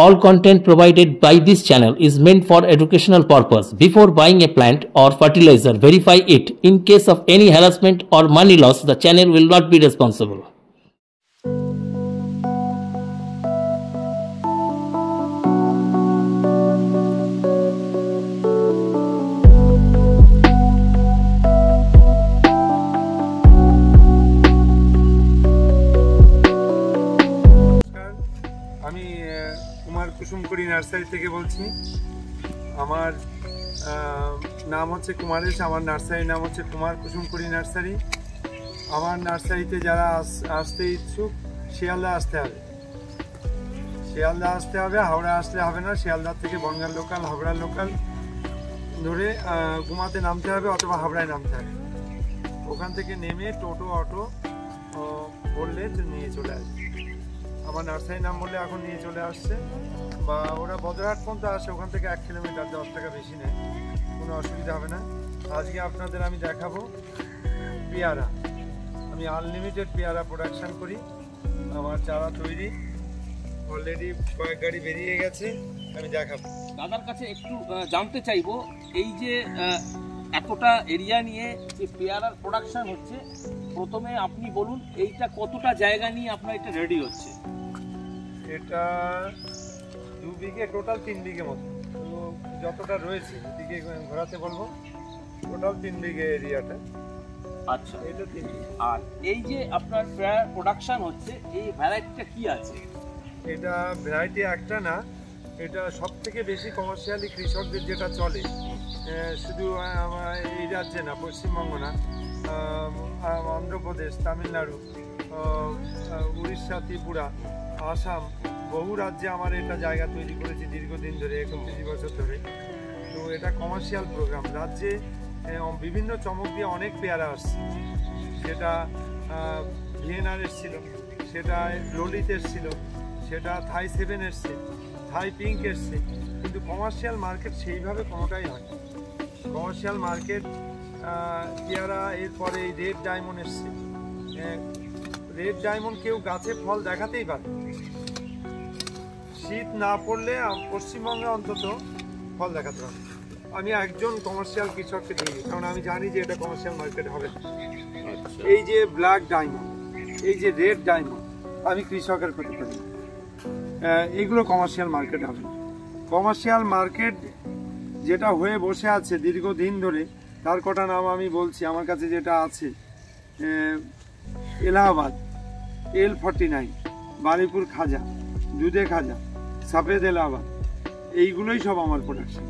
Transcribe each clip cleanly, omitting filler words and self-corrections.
All content provided by this channel is meant for educational purpose. Before buying a plant or fertilizer, verify it. In case of any harassment or money loss, the channel will not be responsible. Kumar Kusumkori nursery থেকে বলছি। আমার নাম হচ্ছে কুমারেশ। আমার নার্সারির নাম হচ্ছে Kumar Kusumkori nursery. আমার নার্সারিতে যারা আসতে ইচ্ছুক শিয়ালদা আসতে হবে। শিয়ালদা আসতে হবে, হাওড়া আসলে হবে না। শিয়ালদার থেকে বনগাঁ লোকাল, হাওড়ার লোকাল ধরে গুমাতে নামতে হবে অথবা হাওড়ায় নামতে হবে। ওখান থেকে নেমে টোটো অটো বললে নিয়ে চলে আসবে। আমার নার্সারির নাম বললে এখন নিয়ে চলে আসছে, বা ওরা বদরহাট পর্যন্ত আসে, ওখান থেকে 1 কিলোমিটার, 10 টাকা বেশি নেয়, কোনো অসুবিধা হবে না। আজকে আপনাদের আমি দেখাবো পেয়ারা। আমি আনলিমিটেড পেয়ারা প্রোডাকশান করি। আমার চারা তৈরি অলরেডি কয়েক গাড়ি বেরিয়ে গেছে, আমি দেখাবো। দাদার কাছে একটু জানতে চাইবো, এই যে এতটা এরিয়া নিয়ে যে পেয়ারার প্রোডাকশান হচ্ছে, প্রথমে আপনি বলুন এইটা কতটা জায়গা নিয়ে আপনার এটা রেডি হচ্ছে? এটা 2 বিঘে, টোটাল 3 বিঘে মতো। তো যতটা রয়েছে এদিকে ঘোরাতে বলবো, টোটাল 3 বিঘে এরিয়াটা। আচ্ছা, এটা 3 বিঘে। আর এই যে আপনার প্রোডাকশন হচ্ছে, এই ভ্যারাইটিটা কি আছে? এটা ভ্যারাইটি একটা না, এটা সব থেকে বেশি কমার্শিয়ালি কৃষকদের যেটা চলে, শুধু এই রাজ্যে না, পশ্চিমবঙ্গ না, অন্ধ্রপ্রদেশ, তামিলনাড়ু, উড়িষ্যা, ত্রিপুরা, আসাম, বহু রাজ্যে আমার এটা জায়গা তৈরি করেছি দীর্ঘদিন ধরে, 31 বছর ধরে। তো এটা কমার্শিয়াল প্রোগ্রাম। রাজ্যে বিভিন্ন চমক দিয়ে অনেক পেয়ারা আসছে। সেটা ভিয়েনার এসছিল, সেটা ললিত এসছিল, সেটা থাই 7 এসছে, থাই পিঙ্ক এসছে, কিন্তু কমার্শিয়াল মার্কেট সেইভাবে কোনোটাই হয়। কমার্শিয়াল মার্কেট পেয়ারা, এরপরে এই রেড ডায়মন্ড এসছে। রেড ডায়মন্ড কেউ গাছে ফল দেখাতেই পারে। শীত না পড়লে পশ্চিমবঙ্গে অন্তত ফল দেখাতে হবে। আমি একজন কমার্শিয়াল কৃষককে দিই, কারণ আমি জানি যে এটা কমার্শিয়াল মার্কেট হবে। এই যে ব্ল্যাক ডায়মন্ড, এই যে রেড ডায়মন্ড, আমি কৃষকের ক্ষতি করি, এগুলো কমার্শিয়াল মার্কেট হবে। কমার্শিয়াল মার্কেট যেটা হয়ে বসে আছে দীর্ঘদিন ধরে, তার কটা নাম আমি বলছি। আমার কাছে যেটা আছে, এলাহাবাদ, L49, বারুইপুর খাজা, দুধে খাজা, সফেদ এলাহাবাদ, এইগুলোই সব আমার প্রোডাকশন।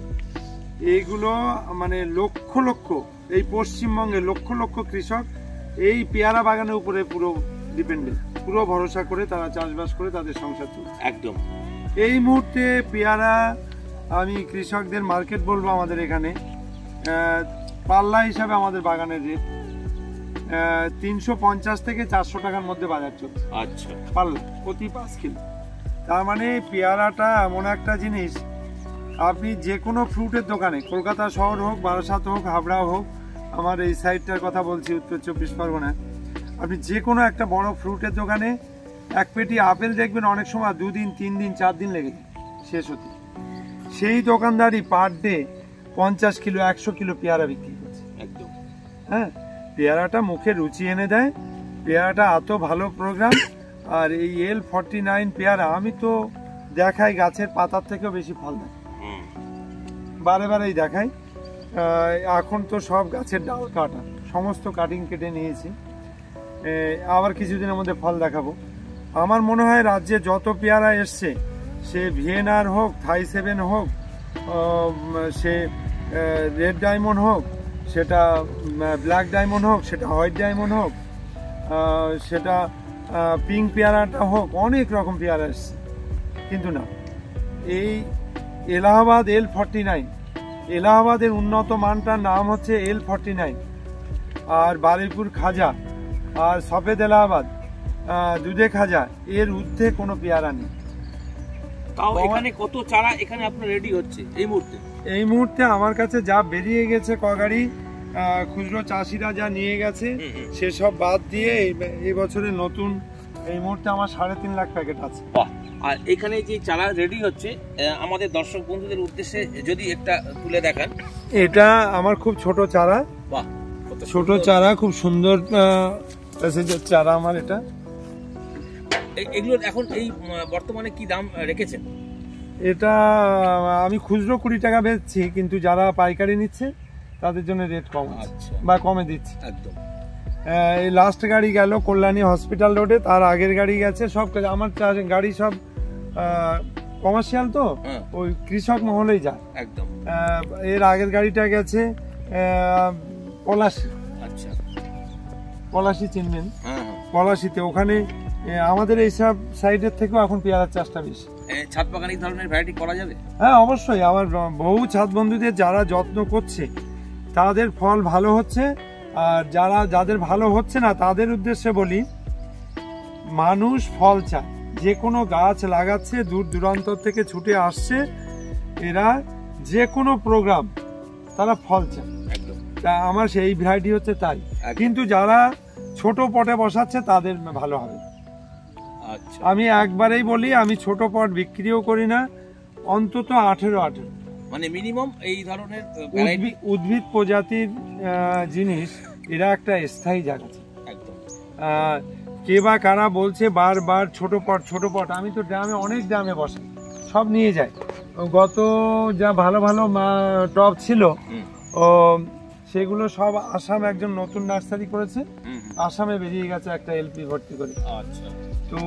এইগুলো মানে লক্ষ লক্ষ, এই পশ্চিমবঙ্গে লক্ষ লক্ষ কৃষক এই পেয়ারা বাগানের উপরে পুরো ডিপেন্ডেন্ট, পুরো ভরসা করে তারা চাষবাস করে তাদের সংসার চলছে। একদম এই মুহূর্তে পেয়ারা আমি কৃষকদের মার্কেট বলবো, আমাদের এখানে পাল্লা হিসাবে আমাদের বাগানের রেট 350 থেকে 400 টাকার মধ্যে বাজার চলছে। আচ্ছা, পাল্লা প্রতি 5 কিলো। তার মানে পেয়ারাটা এমন একটা জিনিস, আপনি যে কোনো ফ্রুটের দোকানে, কলকাতা শহর হোক, বারাসাত হোক, হাবড়া হোক, আমার এই সাইডটার কথা বলছি, উত্তর 24 পরগনা, আপনি যে কোনো একটা বড় ফ্রুটের দোকানে 1 পেটি আপেল দেখবেন অনেক সময় 2 দিন, 3 দিন, 4 দিন লেগে যায় শেষ হতে। সেই দোকানদারই পার ডে 50 কিলো, 100 কিলো পেয়ারা বিক্রি করছে। একদম, হ্যাঁ, পেয়ারাটা মুখে রুচি এনে দেয়। পেয়ারাটা এত ভালো প্রোগ্রাম। আর এই L49 পেয়ারা আমি তো দেখাই, গাছের পাতার থেকেও বেশি ফল দেয়, বারে বারেই দেখাই। এখন তো সব গাছের ডাল কাটা, সমস্ত কাটিং কেটে নিয়েছি, আবার কিছুদিনের মধ্যে ফল দেখাবো। আমার মনে হয় রাজ্যে যত পেয়ারা এসছে, সে ভিয়েনার হোক, থাই 7 হোক, সে রেড ডায়মন্ড হোক, সেটা ব্ল্যাক ডায়মন্ড হোক, সেটা হোয়াইট ডায়মন্ড হোক, সেটা পিঙ্ক পেয়ারাটা হোক, অনেক রকম পেয়ারা এসছে। কিন্তু না, এই এলাহাবাদ L49, এলাহাবাদের উন্নত মানটার নাম হচ্ছে L49, আর বারুইপুর খাজা আর সফেদ এলাহাবাদ, দুধে খাজা, এর ঊর্ধ্বে কোনো পেয়ারা নেই। তাও এখানে কত চারা এখানে আপনার রেডি হচ্ছে এই মুহূর্তে? এই মুহূর্তে আমার কাছে যা বেরিয়ে গেছে, কগাড়ি খুচরো চাষিরা যা নিয়ে গেছে, সেসব বাদ দিয়ে এই বছরের নতুন এই মুহূর্তে আমার 3.5 লাখ প্যাকেট আছে। আর এখানে যে চারা রেডি হচ্ছে আমাদের দর্শক বন্ধুদের উদ্দেশ্যে যদি একটা তুলে দেখান। এটা আমার খুব ছোট চারা, বাহ, ছোট চারা, খুব সুন্দর চারা আমার এটা। এগুলোর এখন এই বর্তমানে কি দাম রেখেছেন? এটা আমি খুচরো 20 টাকা বেচছি, কিন্তু যারা পাইকারি নিচ্ছে তাদের জন্য রেট কম বা কমে দিচ্ছি একদম। এই লাস্ট গাড়ি গেল কল্যাণী হসপিটাল রোডে, তার আগের গাড়ি গেছে সব। আমার গাড়ি সব কমার্শিয়াল, তো ওই কৃষক মহলেই যায় একদম। এর আগের গাড়িটা গেছে পলাশি। আচ্ছা, পলাশি চিনবেন? পলাশিতে, ওখানে আমাদের এইসব সাইডের থেকেও এখন পেয়ারার চাষটা বেশি। ছাদ বাগান এই ধরনের ভ্যারাইটি করা যাবে? হ্যাঁ, অবশ্যই। আমার বহু ছাদ বন্ধুদের যারা যত্ন করছে তাদের ফল ভালো হচ্ছে, আর যাদের ভালো হচ্ছে না তাদের উদ্দেশ্যে বলি, মানুষ ফল চায়। যে কোনো গাছ লাগাচ্ছে, দূর দূরান্ত থেকে ছুটে আসছে, এরা যে কোনো প্রোগ্রাম তারা ফল চায়। তা আমার সেই ভ্যারাইটি হচ্ছে তাই। কিন্তু যারা ছোট পটে বসাচ্ছে তাদের ভালো হবে। আমি একবারেই বলি, আমি ছোট পট বিক্রিও করি না, অন্তত 18 মানে মিনিমাম এই ধরনের উদ্ভিদ প্রজাতির জিনিস, এরা একটা স্থায়ী জায়গা। কে বা কারা বলছে বারবার ছোট পট, আমি তো ড্রামে, অনেক ড্রামে বসে সব নিয়ে যাই। গত যা ভালো ভালো টব ছিল ও সেগুলো সব আসাম একজন নতুন নার্সারি করেছে, আসামে বেরিয়ে গেছে একটা এলপি ভর্তি করে। তো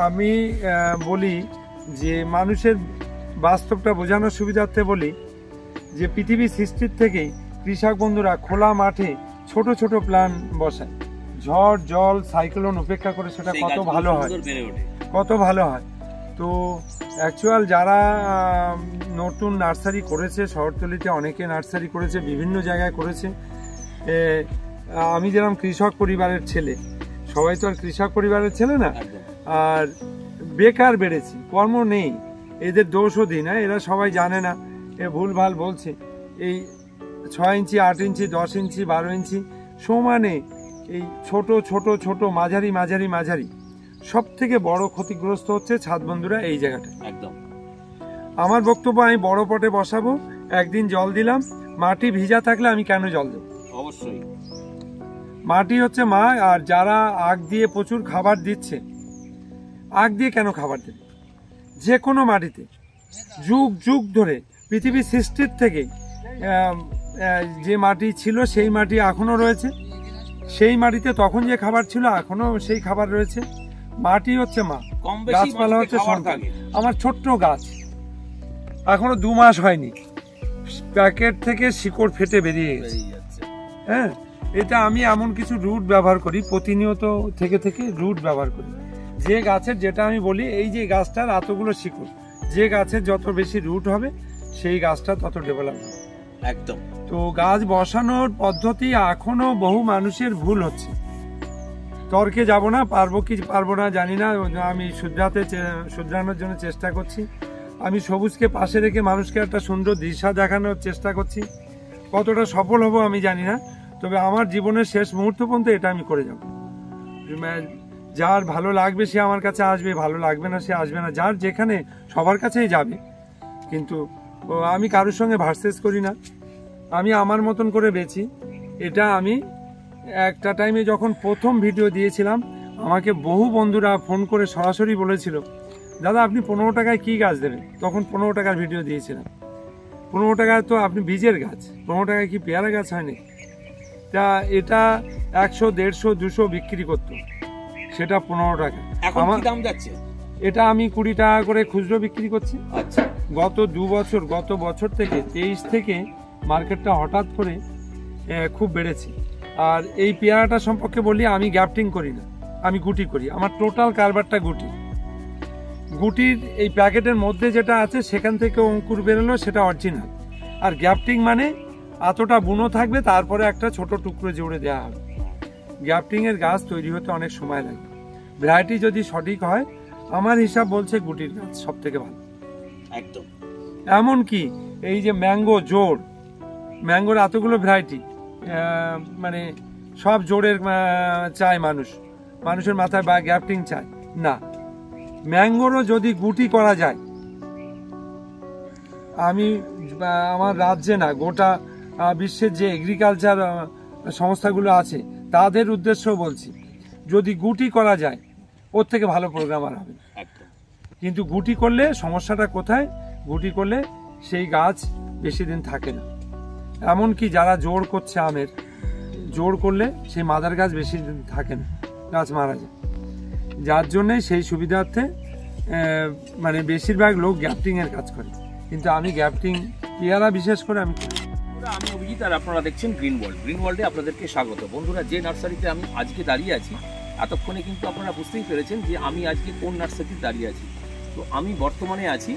আমি বলি যে মানুষের বাস্তবটা বোঝানোর সুবিধার্থে বলি যে পৃথিবী সৃষ্টির থেকেই কৃষক বন্ধুরা খোলা মাঠে ছোট ছোট প্ল্যান বসায়। ঝড় জল সাইক্লোন উপেক্ষা করে সেটা কত ভালো হয়, কত ভালো হয়। তো অ্যাকচুয়াল যারা নতুন নার্সারি করেছে, শহরতলিতে অনেকে নার্সারি করেছে, বিভিন্ন জায়গায় করেছে। আমি যেরকম কৃষক পরিবারের ছেলে, সবাই তো আর কৃষক পরিবারের ছেলে না, আর বেকার বেড়েছে, কর্ম নেই। এদের দোষও দিই না, এরা সবাই জানে না, এ ভুলভাল বলছে। এই 6 ইঞ্চি 8 ইঞ্চি 10 ইঞ্চি 12 ইঞ্চি সমানে এই ছোট ছোট ছোট মাঝারি মাঝারি মাঝারি সব থেকে বড় ক্ষতিগ্রস্ত হচ্ছে ছাদ বন্ধুরা এই জায়গাটা। একদম আমার বক্তব্য, আমি বড় পটে বসাবো, একদিন জল দিলাম, মাটি ভিজা থাকলে আমি কেন জল দেব? অবশ্যই মাটি হচ্ছে মা। আর যারা আগ দিয়ে প্রচুর খাবার দিচ্ছে, আগ দিয়ে কেন খাবার দেবে? যে কোনো মাটিতে যুগ যুগ ধরে পৃথিবীর সৃষ্টির থেকে যে মাটি ছিল সেই মাটি এখনো রয়েছে, সেই মাটিতে তখন যে খাবার ছিল এখনো সেই খাবার রয়েছে। মাটি হচ্ছে মা, গাছপালা হচ্ছে সন্তান। আমার ছোট্ট গাছ এখনো 2 মাস হয়নি, প্যাকেট থেকে শিকড় ফেটে বেরিয়ে গেছে। হ্যাঁ, এটা আমি এমন কিছু রুট ব্যবহার করি, প্রতিনিয়ত থেকে থেকে রুট ব্যবহার করি। যে গাছের, যেটা আমি বলি, এই যে গাছটার এতগুলো শিকড়, যে গাছের যত বেশি রুট হবে সেই গাছটা তত ডেভেলপ হবে। একদম। তো গাছ বসানোর পদ্ধতি এখনো বহু মানুষের ভুল হচ্ছে। তর্কে যাব না, পারবো কি পারবো না জানি না, আমি শুধরানোর জন্য চেষ্টা করছি। আমি সবুজকে পাশে রেখে মানুষকে একটা সুন্দর দিশা দেখানোর চেষ্টা করছি। কতটা সফল হব আমি জানি না, তবে আমার জীবনের শেষ মুহূর্ত পর্যন্ত এটা আমি করে যাব। যার ভালো লাগবে সে আমার কাছে আসবে, ভালো লাগবে না সে আসবে না, যার যেখানে সবার কাছেই যাবে। কিন্তু আমি কারোর সঙ্গে ভার্সেস করি না, আমি আমার মতন করে বেচি। এটা আমি একটা টাইমে যখন প্রথম ভিডিও দিয়েছিলাম, আমাকে বহু বন্ধুরা ফোন করে সরাসরি বলেছিল, দাদা আপনি 15 টাকায় কি গাছ দেবেন? তখন 15 টাকার ভিডিও দিয়েছিলাম। 15 টাকায় তো আপনি বীজের গাছ, 15 টাকায় কি পেয়ারা গাছ হয়নি? তা এটা 100 150 200 বিক্রি করতো, সেটা 15 টাকা। আমার দাম যাচ্ছে, এটা আমি 20 টাকা করে খুচরো বিক্রি করছি। আচ্ছা, গত বছর থেকে 23 থেকে মার্কেটটা হঠাৎ করে খুব বেড়েছে। আর এই পেয়ারাটা সম্পর্কে বলি, আমি গ্যাপটিং করি না, আমি গুটি করি। আমার টোটাল কারবারটা গুটির এই প্যাকেটের মধ্যে যেটা আছে সেখান থেকে অঙ্কুর বেরোলো, সেটা অরিজিনাল। আর গ্যাপটিং মানে এতটা বুনো থাকবে, তারপরে একটা ছোট টুকরো জুড়ে দেওয়া হবে। গ্যাপটিং এর গাছ তৈরি হতে অনেক সময় লাগে। ভ্যারাইটি যদি সঠিক হয়, আমার হিসাব বলছে গুটির গাছ সব থেকে ভালো। একদম। এমনকি এই যে ম্যাঙ্গোর এতগুলো ভ্যারাইটি, মানে সব জোরের চায় মানুষের মাথায় বা গ্যাপটিং চায় না, ম্যাঙ্গোরও যদি গুটি করা যায়, আমি আমার রাজ্যে না গোটা বিশ্বের যে এগ্রিকালচার সংস্থাগুলো আছে তাদের উদ্দেশ্য বলছি, যদি গুটি করা যায় ওর থেকে ভালো প্রোগ্রাম আর হবে। কিন্তু গুটি করলে সমস্যাটা কোথায়? গুটি করলে সেই গাছ বেশি দিন থাকে না। এমনকি যারা জোড় করছে আমের, জোড় করলে সেই মাদার গাছ বেশি দিন থাকে না, গাছ মারা যায়। যার জন্যে সেই সুবিধার্থে মানে বেশিরভাগ লোক গ্যাপটিং এর কাজ করে, কিন্তু আমি গ্যাপটিং পেয়ারা বিশেষ করে আমি অভিজিৎ, আর আপনারা দেখছেন গ্রিন ওয়ার্ল্ড। গ্রিন ওয়ার্ল্ডে আপনাদেরকে স্বাগত। বন্ধুরা, যে নার্সারিতে আমি আজকে দাঁড়িয়ে আছি, এতক্ষণে কিন্তু আপনারা বুঝতেই পেরেছেন যে আমি আজকে কোন নার্সারিতে দাঁড়িয়ে আছি। তো আমি বর্তমানে আছি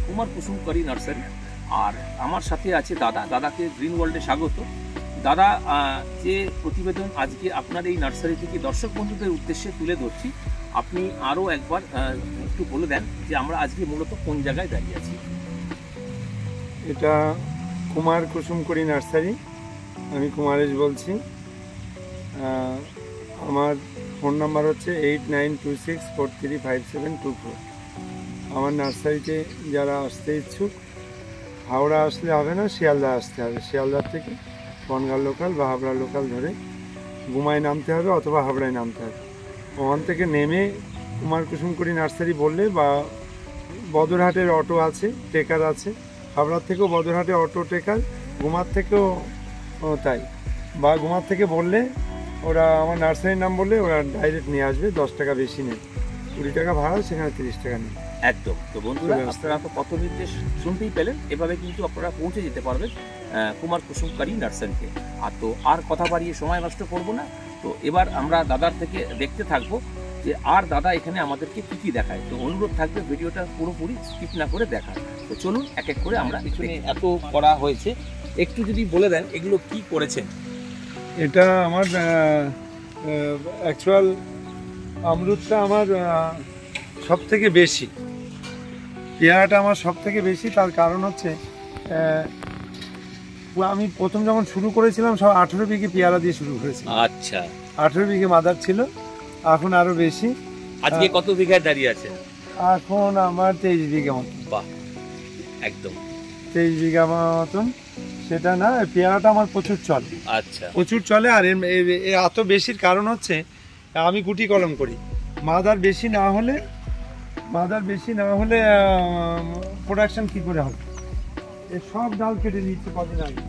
কুমার কুসুমকারী নার্সারি, আর আমার সাথে আছে দাদাকে গ্রিন ওয়ার্ল্ডে স্বাগত। দাদা, যে প্রতিবেদন আজকে আপনার এই নার্সারি থেকে দর্শক বন্ধুদের উদ্দেশ্যে তুলে ধরছি, আপনি আরও একবার একটু বলে দেন যে আমরা আজকে মূলত কোন জায়গায় দাঁড়িয়ে আছি। এটা কুমার কুসুমকারী নার্সারি, আমি কুমারেশ বলছি। আমার ফোন নাম্বার হচ্ছে 8926435724। আমার নার্সারিতে যারা আসতে ইচ্ছুক, হাওড়া আসলে হবে না, শিয়ালদা আসতে হবে। শিয়ালদার থেকে বনগাঁ লোকাল বা হাবড়া লোকাল ধরে গুমায় নামতে হবে অথবা হাবড়ায় নামতে হবে। ওখান থেকে নেমে কুমার কুসুমকারী নার্সারি বললে, বা বদরহাটের অটো আছে, টেকার আছে, হাবড়ার থেকেও বদরহাটে অটো টেকার, গুমার থেকেও তাই, বা গুমার থেকে বললে ওরা আমার নার্সারির নাম বললে ওরা ডাইরেক্ট নিয়ে আসবে। 10 টাকা বেশি নেই, 20 টাকা ভাড়া, সেখানে 30 টাকা নেই। একদম। তো বন্ধুরা, আপনারা তো পথ নির্দেশ শুনতেই পেলেন, এভাবে কিন্তু আপনারা পৌঁছে যেতে পারবেন কুমার কুসুমকারী নার্সারিতে। আর কথা বাড়িয়ে সময় নষ্ট করব না। তো এবার আমরা দাদার থেকে দেখতে থাকবো যে আর দাদা এখানে আমাদেরকে কি কি দেখায়। তো অনুরোধ থাকবে ভিডিওটা পুরোপুরি স্কিপ না করে দেখার। তো চলুন এক এক করে আমরা পিছনে এত করা হয়েছে, একটু যদি বলে দেন এগুলো কি করেছেন। এটা আমার অ্যাকচুয়াল আমরুদটা আমার সব থেকে বেশি, পেয়ারাটা আমার সব থেকে বেশি। তার কারণ হচ্ছে আমি প্রথম যখন শুরু করেছিলাম সব 18 বিঘে পেয়ারা দিয়ে শুরু করেছিলাম। আচ্ছা, 18 বিঘে মাদার ছিল, এখন আরো বেশি। আজকে কত বিঘায় দাঁড়িয়ে আছে? এখন আমার 23 বিঘা মতন। বাহ, একদম 23 বিঘা মতন। সেটা না, পেয়ারাটা আমার প্রচুর চলে। আচ্ছা, প্রচুর চলে। আর এত বেশির কারণ হচ্ছে আমি গুটি কলম করি। মাদার বেশি না হলে প্রোডাকশন কি করে হবে? এ সব ডাল কেটে নিচ্ছে কদিন আগে,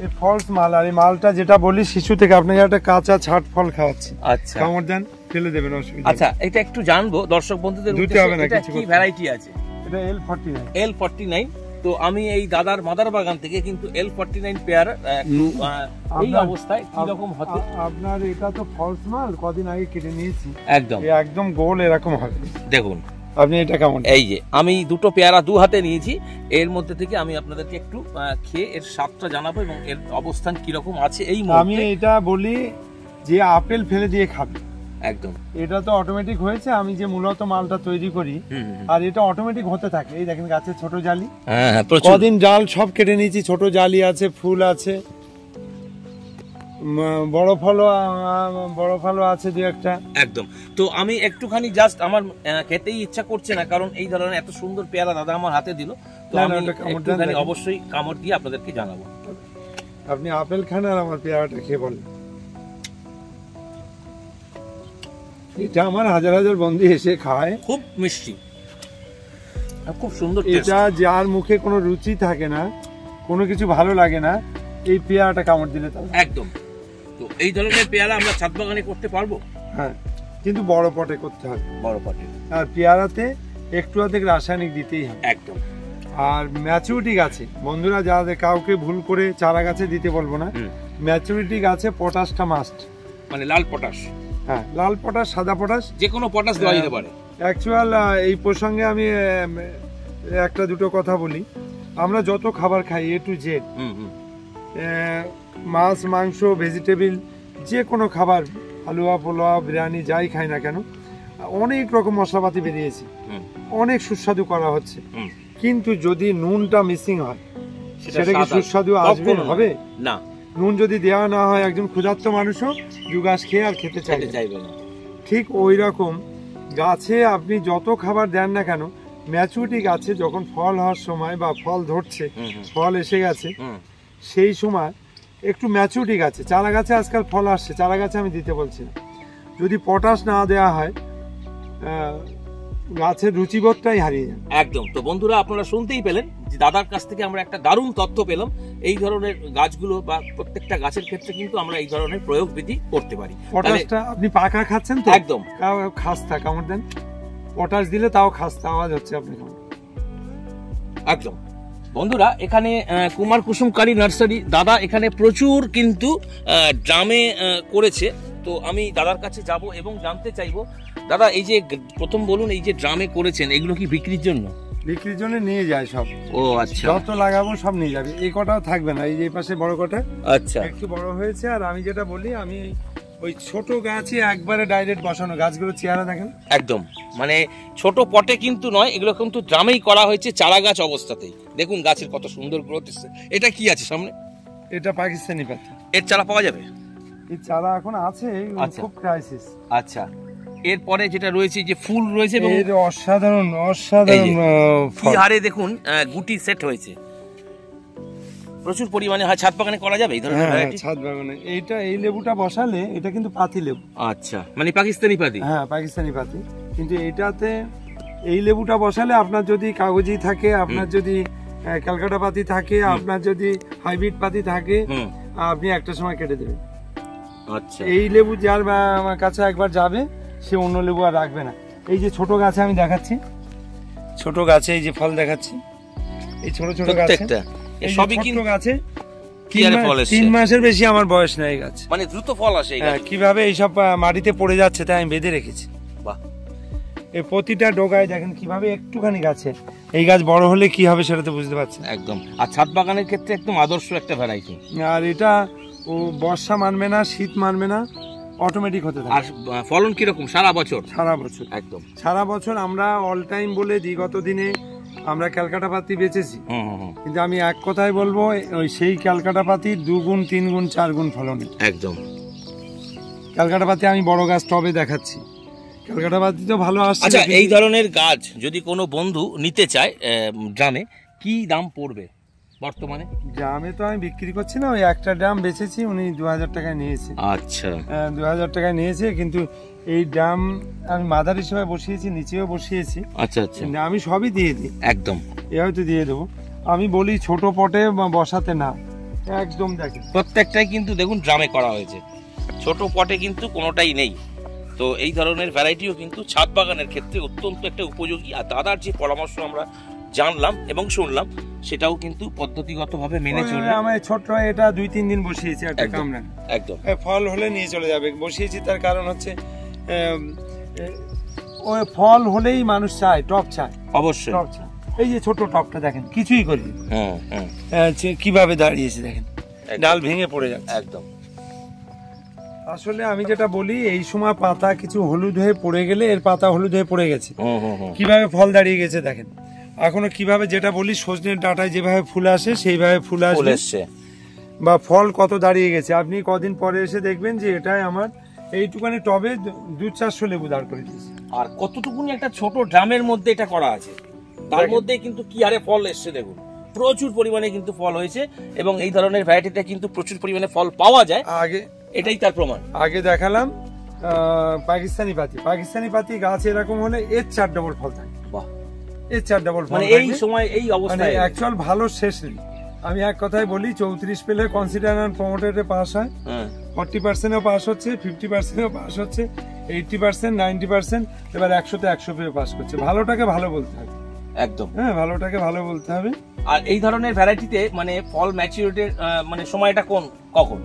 এ ফলস মাল। আর এই মালটা যেটা বলি শিশু থেকে আপনাকে একটা কাঁচা ছাট ফল খাওয়াচ্ছি। আচ্ছা, কামড় দেন, ফেলে দেবেন, অসুবিধা। আচ্ছা, এটা একটু জানবো দর্শক বন্ধুদের দুটো হবে না, কিছু কি ভ্যারাইটি আছে? এটা L49। তো আমি এই দাদার মাদার বাগান থেকে কিন্তু L49 পেয়ার একটু এই অবস্থায় কি রকম হতে, আপনার এটা তো ফলস মাল, কদিন আগে কেটে নিয়েছি। একদম গোল এরকম হবে, দেখুন আপনি। এটা কেমন? এই যে আমি দুটো পেয়ারা দু হাতে নিয়েছি, এর মধ্যে থেকে আমি আপনাদেরকে একটু খেয়ে এর স্বাদটা জানাবো এবং এর অবস্থান কি রকম আছে এই মুহূর্তে। আমি এটা বলি যে আপেল ফেলে দিয়ে খাবে, একদম। এটা তো অটোমেটিক হয়েছে, আমি যে মূলত মালটা তৈরি করি, আর এটা অটোমেটিক হতে থাকে। এই দেখেন গাছের ছোট জালি, কদিন ডাল সব কেটে নিয়েছি, ছোট জালি আছে, ফুল আছে, বড় ফলও আছে দু একটা। একদম। তো আমি একটুখানি জাস্ট আমার খেতেই ইচ্ছা করছে না, কারণ এই ধরনের এত সুন্দর পেয়ারা দাদা আমার হাতে দিল। তো আমি একটুখানি অবশ্যই কামড় দিয়ে আপনাদেরকে জানাবো। আপনি আপেল খান আর আমার পেয়ারাটা খেয়ে বলেন। এটা আমার হাজার হাজার বন্ধু এসে খায়, খুব মিষ্টি, খুব সুন্দর। এটা যার মুখে কোনো রুচি থাকে না, কোনো কিছু ভালো লাগে না, এই পেয়ারাটা কামড় দিলে তার একদম। তো এই ধরনের পেয়ারা আমরা ছাদ বাগানে করতে পারবো? হ্যাঁ, কিন্তু বড় পটে করতে হবে, বড় পটে। আর পেয়ারাতে একটু অধিক রাসায়নিক দিতেই হবে, একদম। আর ম্যাচুরিটি গাছে বন্ধুরা, যাদের কাউকে ভুল করে চারা গাছে দিতে বলবো না, ম্যাচুরিটি গাছে পটাশটা মাস্ট, মানে লাল পটাশ। হ্যাঁ, লাল পটাশ, সাদা পটাশ, যে কোনো পটাশ দেওয়া যেতে পারে। অ্যাকচুয়াল এই প্রসঙ্গে আমি একটা দুটো কথা বলি। আমরা যত খাবার খাই A to Z, মাছ, মাংস, ভেজিটেবল, যে কোনো খাবার, হালুয়া, পোলাও, বিরিয়ানি, যাই খাই না কেন, অনেক রকম মশলাপাতি বেরিয়েছে, অনেক সুস্বাদু করা হচ্ছে, কিন্তু যদি নুনটা মিসিং হয় সেটা কি সুস্বাদু আসবে? হবে না। নুন যদি দেওয়া না হয়, একজন ক্ষুধার্ত মানুষও দু গাছ খেয়ে আর খেতে চাইবে না। ঠিক ওই রকম গাছে আপনি যত খাবার দেন না কেন, ম্যাচুরিটি গাছে যখন ফল হওয়ার সময় বা ফল ধরছে, ফল এসে গেছে, সেই সময় একটু ম্যাচুরিটি গাছে, চারা গাছে আজকাল ফল আসছে, চারা গাছে আমি দিতে বলছি না, যদি পটাশ না দেওয়া হয় গাছের রুচিবোধটাই হারিয়ে যায়। একদম। তো বন্ধুরা, আপনারা শুনতেই পেলেন যে দাদার কাছ থেকে আমরা একটা দারুণ তথ্য পেলাম। এই ধরনের গাছগুলো বা প্রত্যেকটা গাছের ক্ষেত্রে কিন্তু আমরা এই ধরনের প্রয়োগ বিধি করতে পারি। পটাশটা আপনি পাকা খাচ্ছেন তো? একদম। খাস্তা কামড় দেন, পটাশ দিলে তাও খাস্তা আওয়াজ হচ্ছে আপনি। একদম। বন্ধুরা, এখানে কুমার কুসুমকারী নার্সারি দাদা এখানে প্রচুর কিন্তু ড্রামে করেছে। তো আমি দাদার কাছে যাব এবং জানতে চাইবো, দাদা এই যে প্রথম বলুন, এই যে ড্রামে করেছেন এগুলো কি বিক্রির জন্য? বিক্রির জন্য নিয়ে যায় সব। ও আচ্ছা। যত লাগাবো সব নিয়ে যাবে, এই কটাও থাকবে না, এই যে পাশে বড় কটা আচ্ছা একটু বড় হয়েছে। আর আমি যেটা বলি, আমি ওই ছোট গাছে একবারে ডাইরেক্ট বসানো, গাছগুলো চেহারা দেখেন একদম, মানে ছোট পটে কিন্তু নয়, এগুলো কিন্তু ড্রামেই করা হয়েছে চারা গাছ অবস্থাতেই। দেখুন গাছের কত সুন্দর গ্রোথ এসেছে। এটা কি আছে সামনে? এটা পাকিস্তানি পাতা। এর চারা পাওয়া যাবে? এই চারা এখন আছে, খুব ক্রাইসিস। আচ্ছা, এরপরে যেটা রয়েছে যে ফুল রয়েছে এবং অসাধারণ অসাধারণ কি হারে দেখুন গুটি সেট হয়েছে, প্রচুর পরিমাণে হয়। ছাদ বাগানে করা যাবে এই ধরনের ভ্যারাইটি? ছাদ বাগানে এইটা, এই লেবুটা বসালে, এটা কিন্তু পাতি লেবু। আচ্ছা, মানে পাকিস্তানি পাতি? হ্যাঁ, পাকিস্তানি পাতি। কিন্তু এইটাতে এই লেবুটা বসালে আপনার যদি কাগজি থাকে, আপনার যদি ক্যালকাটা পাতি থাকে, আপনার যদি হাইব্রিড পাতি থাকে, আপনি একটা সময় কেটে দেবেন। আচ্ছা, এই লেবু যার আমার কাছে একবার যাবে, সে অন্য লেবু আর রাখবে না। এই যে ছোট গাছে আমি দেখাচ্ছি, ছোট গাছে এই যে ফল দেখাচ্ছি, এই ছোট ছোট গাছে সবই কিন্তু গাছে 3 মাসের বেশি আমার বয়স নাই গাছ, মানে দ্রুত ফল আসে। কিভাবে এইসব মাটিতে পড়ে যাচ্ছে তাই আমি বেঁধে রেখেছি। বাহ, এই প্রতিটা ডগায় দেখেন কিভাবে একটুখানি গাছে, এই গাছ বড় হলে কি হবে সেটা তো বুঝতে পারছেন। একদম। আর ছাদ বাগানের ক্ষেত্রে একদম আদর্শ একটা ভ্যারাইটি। আর এটা ও বর্ষা মানবে না, শীত মানবে না, অটোমেটিক হতে থাকে। আর ফলন কিরকম? সারা বছর? সারা বছর, একদম সারা বছর। আমরা অল টাইম বলে বিগত দিনে আমরা ক্যালকাটা পাতি বেচেছি, কিন্তু আমি এক কথাই বলবো, ওই সেই ক্যালকাটা পাতির 2 গুণ 3 গুণ 4 গুণ ফলন। একদম। ক্যালকাটা পাতি আমি বড় গাছ টবে দেখাচ্ছি, ক্যালকাটা পাতি তো ভালো আসছে। আচ্ছা, এই ধরনের গাছ যদি কোনো বন্ধু নিতে চায় ড্রামে, কি দাম পড়বে বর্তমানে? ড্রামে তো আমি বিক্রি করছি না, ওই একটা ড্রাম বেচেছি, উনি 2000 টাকায় নিয়েছে। আচ্ছা, 2000 টাকায় নিয়েছে। কিন্তু এই ড্রাম আমি মাদার হিসেবে বসিয়েছি, নিচেও বসিয়েছি। আচ্ছা আচ্ছা, আমি সবই দিয়ে দিই। একদম, এ হয়তো দিয়ে দেবো। আমি বলি ছোট পটে বসাতে না, একদম দেখেন প্রত্যেকটাই কিন্তু দেখুন ড্রামে করা হয়েছে, ছোট পটে কিন্তু কোনোটাই নেই। তো এই ধরনের ভ্যারাইটিও কিন্তু ছাদ বাগানের ক্ষেত্রে অত্যন্ত একটা উপযোগী। আর দাদার যে পরামর্শ আমরা জানলাম এবং শুনলাম, সেটাও কিন্তু পদ্ধতিগতভাবে মেনে চলবে। আমার ছোট্ট এটা 2-3 দিন বসিয়েছি, একটা কামড়া একদম ফল হলে নিয়ে চলে যাবে। বসিয়েছি তার কারণ হচ্ছে ওই ফল হলেই মানুষ চায়, টপ চায়, অবশ্যই টপ চায়। এই যে ছোট টপটা দেখেন, কিছুই করি কিভাবে দাঁড়িয়েছে দেখেন, ডাল ভেঙে পড়ে যাচ্ছে। একদম। আসলে আমি যেটা বলি, এই সময় পাতা কিছু হলুদ হয়ে পড়ে গেলে, এর পাতা হলুদ হয়ে পড়ে গেছে, কিভাবে ফল দাঁড়িয়ে গেছে দেখেন। এখনো কিভাবে, যেটা বলি সজনের ডাঁটায় যেভাবে ফুল আসে সেইভাবে ফুল আসছে, বা ফল কত দাঁড়িয়ে গেছে। আপনি কদিন পরে এসে দেখবেন যে এটাই আমার এইটুকানি টবে 200-400 লেবু দাঁড় করে দিয়েছে। আর কতটুকুনি একটা ছোট ড্রামের মধ্যে এটা করা আছে, তার মধ্যে কিন্তু কি হারে ফল এসছে দেখুন, প্রচুর পরিমাণে কিন্তু ফল হয়েছে। এবং এই ধরনের ভ্যারাইটিতে কিন্তু প্রচুর পরিমাণে ফল পাওয়া যায়, আগে এটাই তার প্রমাণ। আগে দেখালাম পাকিস্তানি পাতি, পাকিস্তানি পাতি গাছ এরকম হলে এর 4 ডবল ফল থাকে। বাহ, এর 4 ডবল ফল, মানে এই সময় এই অবস্থায় অ্যাকচুয়াল ভালো শেষ নেই। আমি এক কথাই বলি, 34 পেলে কনসিডার অ্যান্ড প্রমোটেডে পাস হয়, 40%ও পাস হচ্ছে, 50%ও পাস হচ্ছে, 80%, 90%, এবার 100-তে 100 পেয়ে পাস করছে। ভালোটাকে ভালো বলতে হবে, একদম। হ্যাঁ, ভালোটাকে ভালো বলতে হবে। আর এই ধরনের ভ্যারাইটিতে মানে ফল ম্যাচুরিটির মানে সময়টা কখন?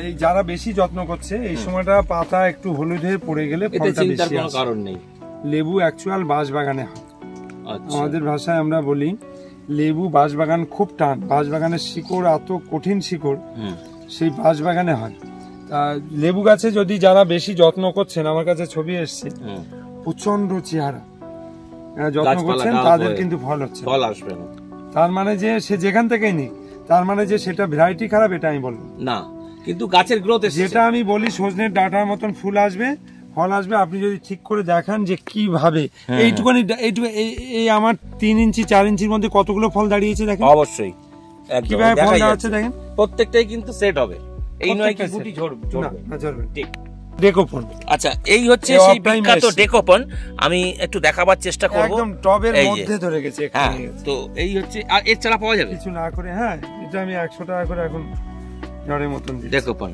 এই যারা বেশি যত্ন করছে, এই সময়টা পাতা একটু হলুদ হয়ে পড়ে গেলে ফলটা বেশি আসে। কারণ নেই। লেবু অ্যাকচুয়াল বাঁশবাগানে হয়, আমাদের ভাষায় আমরা বলি লেবু বাঁশবাগান খুব টান, বাঁশবাগানের শিকড় এত কঠিন শিকড়, সেই বাঁশবাগানে হয়। তা লেবু গাছে যদি যারা বেশি যত্ন করছেন, আমার কাছে ছবি এসছে, প্রচন্ড চেহারা যত্ন করছেন, তাদের কিন্তু ফল হচ্ছে, ফল আসবে না। তার মানে যে সে যেখান থেকেই নিক, তার মানে যে সেটা ভ্যারাইটি খারাপ এটা আমি বলবো না, কিন্তু গাছের গ্রোথ, যেটা আমি বলি সজনের ডাঁটার মতন ফুল আসবে, ফল আসবে। আপনি যদি ঠিক করে দেখান যে কিভাবে এইটুকুনি এই আমার 3 ইঞ্চি 4 ইঞ্চির মধ্যে কতগুলো ফল দাঁড়িয়েছে দেখেন। অবশ্যই কিভাবে ফল দাঁড়াচ্ছে দেখেন, প্রত্যেকটাই কিন্তু সেট হবে। এই নয় কি গুটি ঝরবে না ঝরবে। ঠিক। ডেকোপন। আচ্ছা, এই হচ্ছে সেই বিখ্যাত ডেকোপন। আমি একটু দেখাবার চেষ্টা করব। একদম টবের মধ্যে ধরে গেছে। হ্যাঁ, তো এই হচ্ছে। আর এর চারা পাওয়া যাবে কিছু না করে? হ্যাঁ, এটা আমি 100 টাকা করে এখন ঝড়ের মতন দিই ডেকোপন।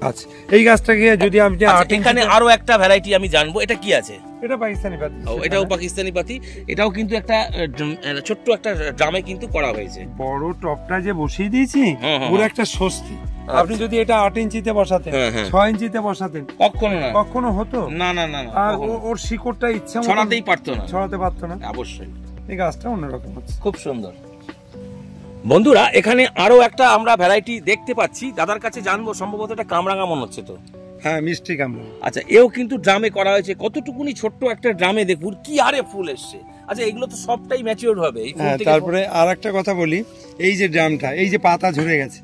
আচ্ছা, এই গাছটাকে যদি আপনি এখানে আরো একটা ভ্যারাইটি আমি জানবো, এটা কি আছে? এটা পাকিস্তানি পাতি। ও, এটাও পাকিস্তানি পাতি। এটাও কিন্তু একটা ছোট্ট একটা ড্রামে কিন্তু করা হয়েছে। বড় টপটা যে বসিয়ে দিয়েছি পুরো একটা স্বস্তি। আপনি যদি এটা 8 ইঞ্চিতে বসাতেন, 6 ইঞ্চিতে বসাতেন, কখনো হতো না। আর ওর শিকড়টা ইচ্ছা ছড়াতেই পারতো না, ছড়াতে পারতো না। অবশ্যই এই গাছটা অন্যরকম হচ্ছে, খুব সুন্দর। বন্ধুরা, এখানে আরো একটা আমরা ভ্যারাইটি দেখতে পাচ্ছি। দাদার কাছে জানবো, সম্ভবত এটা কামরাঙা মনে হচ্ছে তো। হ্যাঁ, মিষ্টি কামরাঙা। আচ্ছা, এও কিন্তু ড্রামে করা হয়েছে। কতটুকুনি ছোট্ট একটা ড্রামে দেখুন কি হারে ফুল এসছে। আচ্ছা, এগুলো তো সবটাই ম্যাচিওর হবে। তারপরে আর একটা কথা বলি, এই যে ড্রামটা, এই যে পাতা ঝরে গেছে,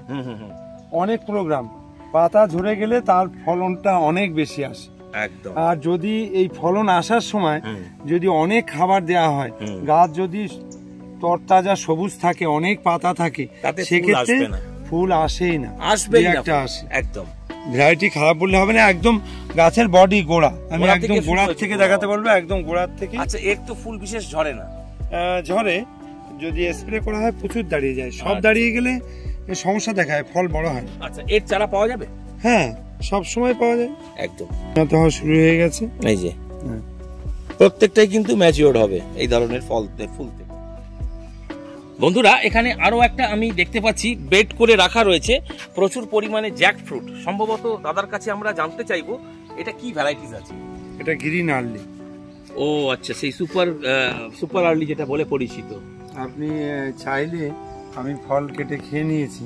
অনেক প্রোগ্রাম, পাতা ঝরে গেলে তার ফলনটা অনেক বেশি আসে একদম। আর যদি এই ফলন আসার সময় যদি অনেক খাবার দেওয়া হয়, গাছ যদি তরতাজা সবুজ থাকে, অনেক পাতা থাকে, সেক্ষেত্রে ফুল আসেই না, আসবে একটা আসে। একদম ভ্যারাইটি খারাপ বললে হবে না, একদম গাছের বডি গোড়া, আমি একদম গোড়ার থেকে দেখাতে বলবো, একদম গোড়ার থেকে। আচ্ছা, এর তো ফুল বিশেষ ঝরে না? ঝরে, যদি স্প্রে করা হয় প্রচুর দাঁড়িয়ে যায়। সব দাঁড়িয়ে গেলে সমস্যা দেখায়, ফল বড় হয়। আচ্ছা, এর চারা পাওয়া যাবে? হ্যাঁ, সব সময় পাওয়া যায়। একদম শুরু হয়ে গেছে, এই যে প্রত্যেকটাই কিন্তু ম্যাচিওর হবে এই ধরনের ফুল থেকে। বন্ধুরা, এখানে আরো একটা আমি দেখতে পাচ্ছি বেড করে রাখা রয়েছে প্রচুর পরিমাণে জ্যাক ফ্রুট। সম্ভবত দাদার কাছে আমরা জানতে চাইবো এটা কি ভ্যারাইটিস আছে। এটা গ্রিন আর্লি। ও আচ্ছা, সেই সুপার আর্লি যেটা বলে পরিচিত। আপনি চাইলে, আমি ফল কেটে খেয়ে নিয়েছি,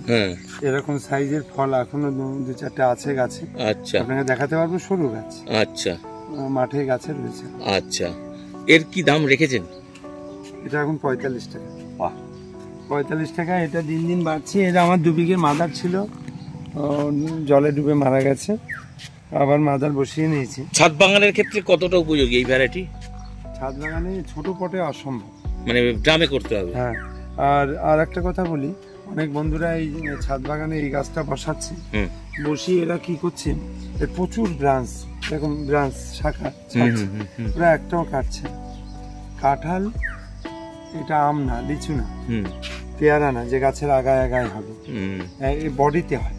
এরকম সাইজের ফল এখনো 2-4টে আছে গাছে। আচ্ছা, আপনাকে দেখাতে পারবো, সরু গাছ। আচ্ছা, মাঠে গাছে রয়েছে। আচ্ছা, এর কি দাম রেখেছেন? এটা এখন 45 টাকা। 45 টাকা। এটা দিন দিন বাড়ছে। এটা আমার 2 বিঘে মাদার ছিল, জলে ডুবে মারা গেছে, আবার মাদার বসিয়ে নিয়েছি। ছাদ বাগানের ক্ষেত্রে কতটা উপযোগী এই ভ্যারাইটি? ছাদ বাগানে ছোট পটে অসম্ভব, মানে ড্রামে করতে হবে। হ্যাঁ, আর একটা কথা বলি, অনেক বন্ধুরা এই ছাদ বাগানে এই গাছটা বসাচ্ছে, বসিয়ে এরা কি করছে, প্রচুর ব্রাঞ্চ, এরকম ব্রাঞ্চ শাখা ওরা একটাও কাটছে। কাঁঠাল, এটা আম না, লিচু না, পেয়ারা না, যে গাছের আগায় আগায় হবে, এই বডিতে হয়।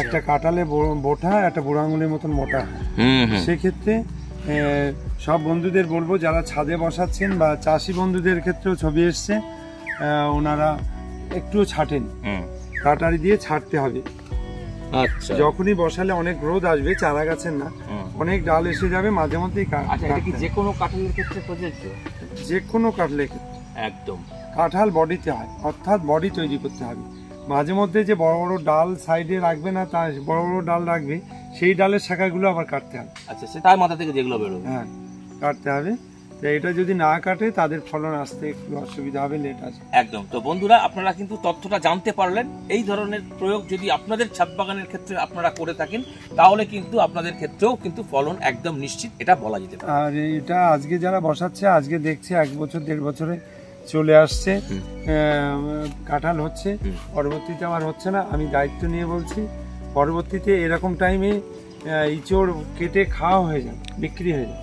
একটা কাঁঠালে বোটা, একটা বুড়ো আঙুলের মতন মোটা হয়। সেক্ষেত্রে সব বন্ধুদের বলবো, যারা ছাদে বসাচ্ছেন বা চাষি বন্ধুদের ক্ষেত্রেও ছবি এসছে, ওনারা একটু ছাটেন, কাটারি দিয়ে ছাড়তে হবে। আচ্ছা, যখনই বসালে অনেক রোদ আসবে, চারা গাছের না, অনেক ডাল এসে যাবে, মাঝে মধ্যেই। যে কোনো কাঁঠালের ক্ষেত্রে প্রযোজ্য? যে কোনো কাঁঠালের ক্ষেত্রে একদম। কাঁঠাল বডিতে হয়, অর্থাৎ বডি তৈরি করতে হবে। মাঝে মধ্যে যে বড় বড় ডাল সাইডে রাখবে না, তা বড় বড় ডাল রাখবে, সেই ডালের শাখাগুলো আবার কাটতে হবে। আচ্ছা, সে তার মাথা থেকে যেগুলো বেরোবে, হ্যাঁ, কাটতে হবে। তো এটা যদি না কাটে, তাদের ফলন আসতে একটু অসুবিধা হবে, লেট আসবে। একদম। তো বন্ধুরা, আপনারা কিন্তু তথ্যটা জানতে পারলেন। এই ধরনের প্রয়োগ যদি আপনাদের ছাদ বাগানের ক্ষেত্রে আপনারা করে থাকেন, তাহলে কিন্তু আপনাদের ক্ষেত্রেও কিন্তু ফলন একদম নিশ্চিত, এটা বলা যেতে পারে। আর এটা আজকে যারা বসাচ্ছে, আজকে দেখছে 1 বছর 1.5 বছরে চলে আসছে, কাঁঠাল হচ্ছে, পরবর্তীতে আবার হচ্ছে না। আমি দায়িত্ব নিয়ে বলছি, পরবর্তীতে এরকম টাইমে ইঁচড় কেটে খাওয়া হয়ে যাবে, বিক্রি হয়ে যাবে।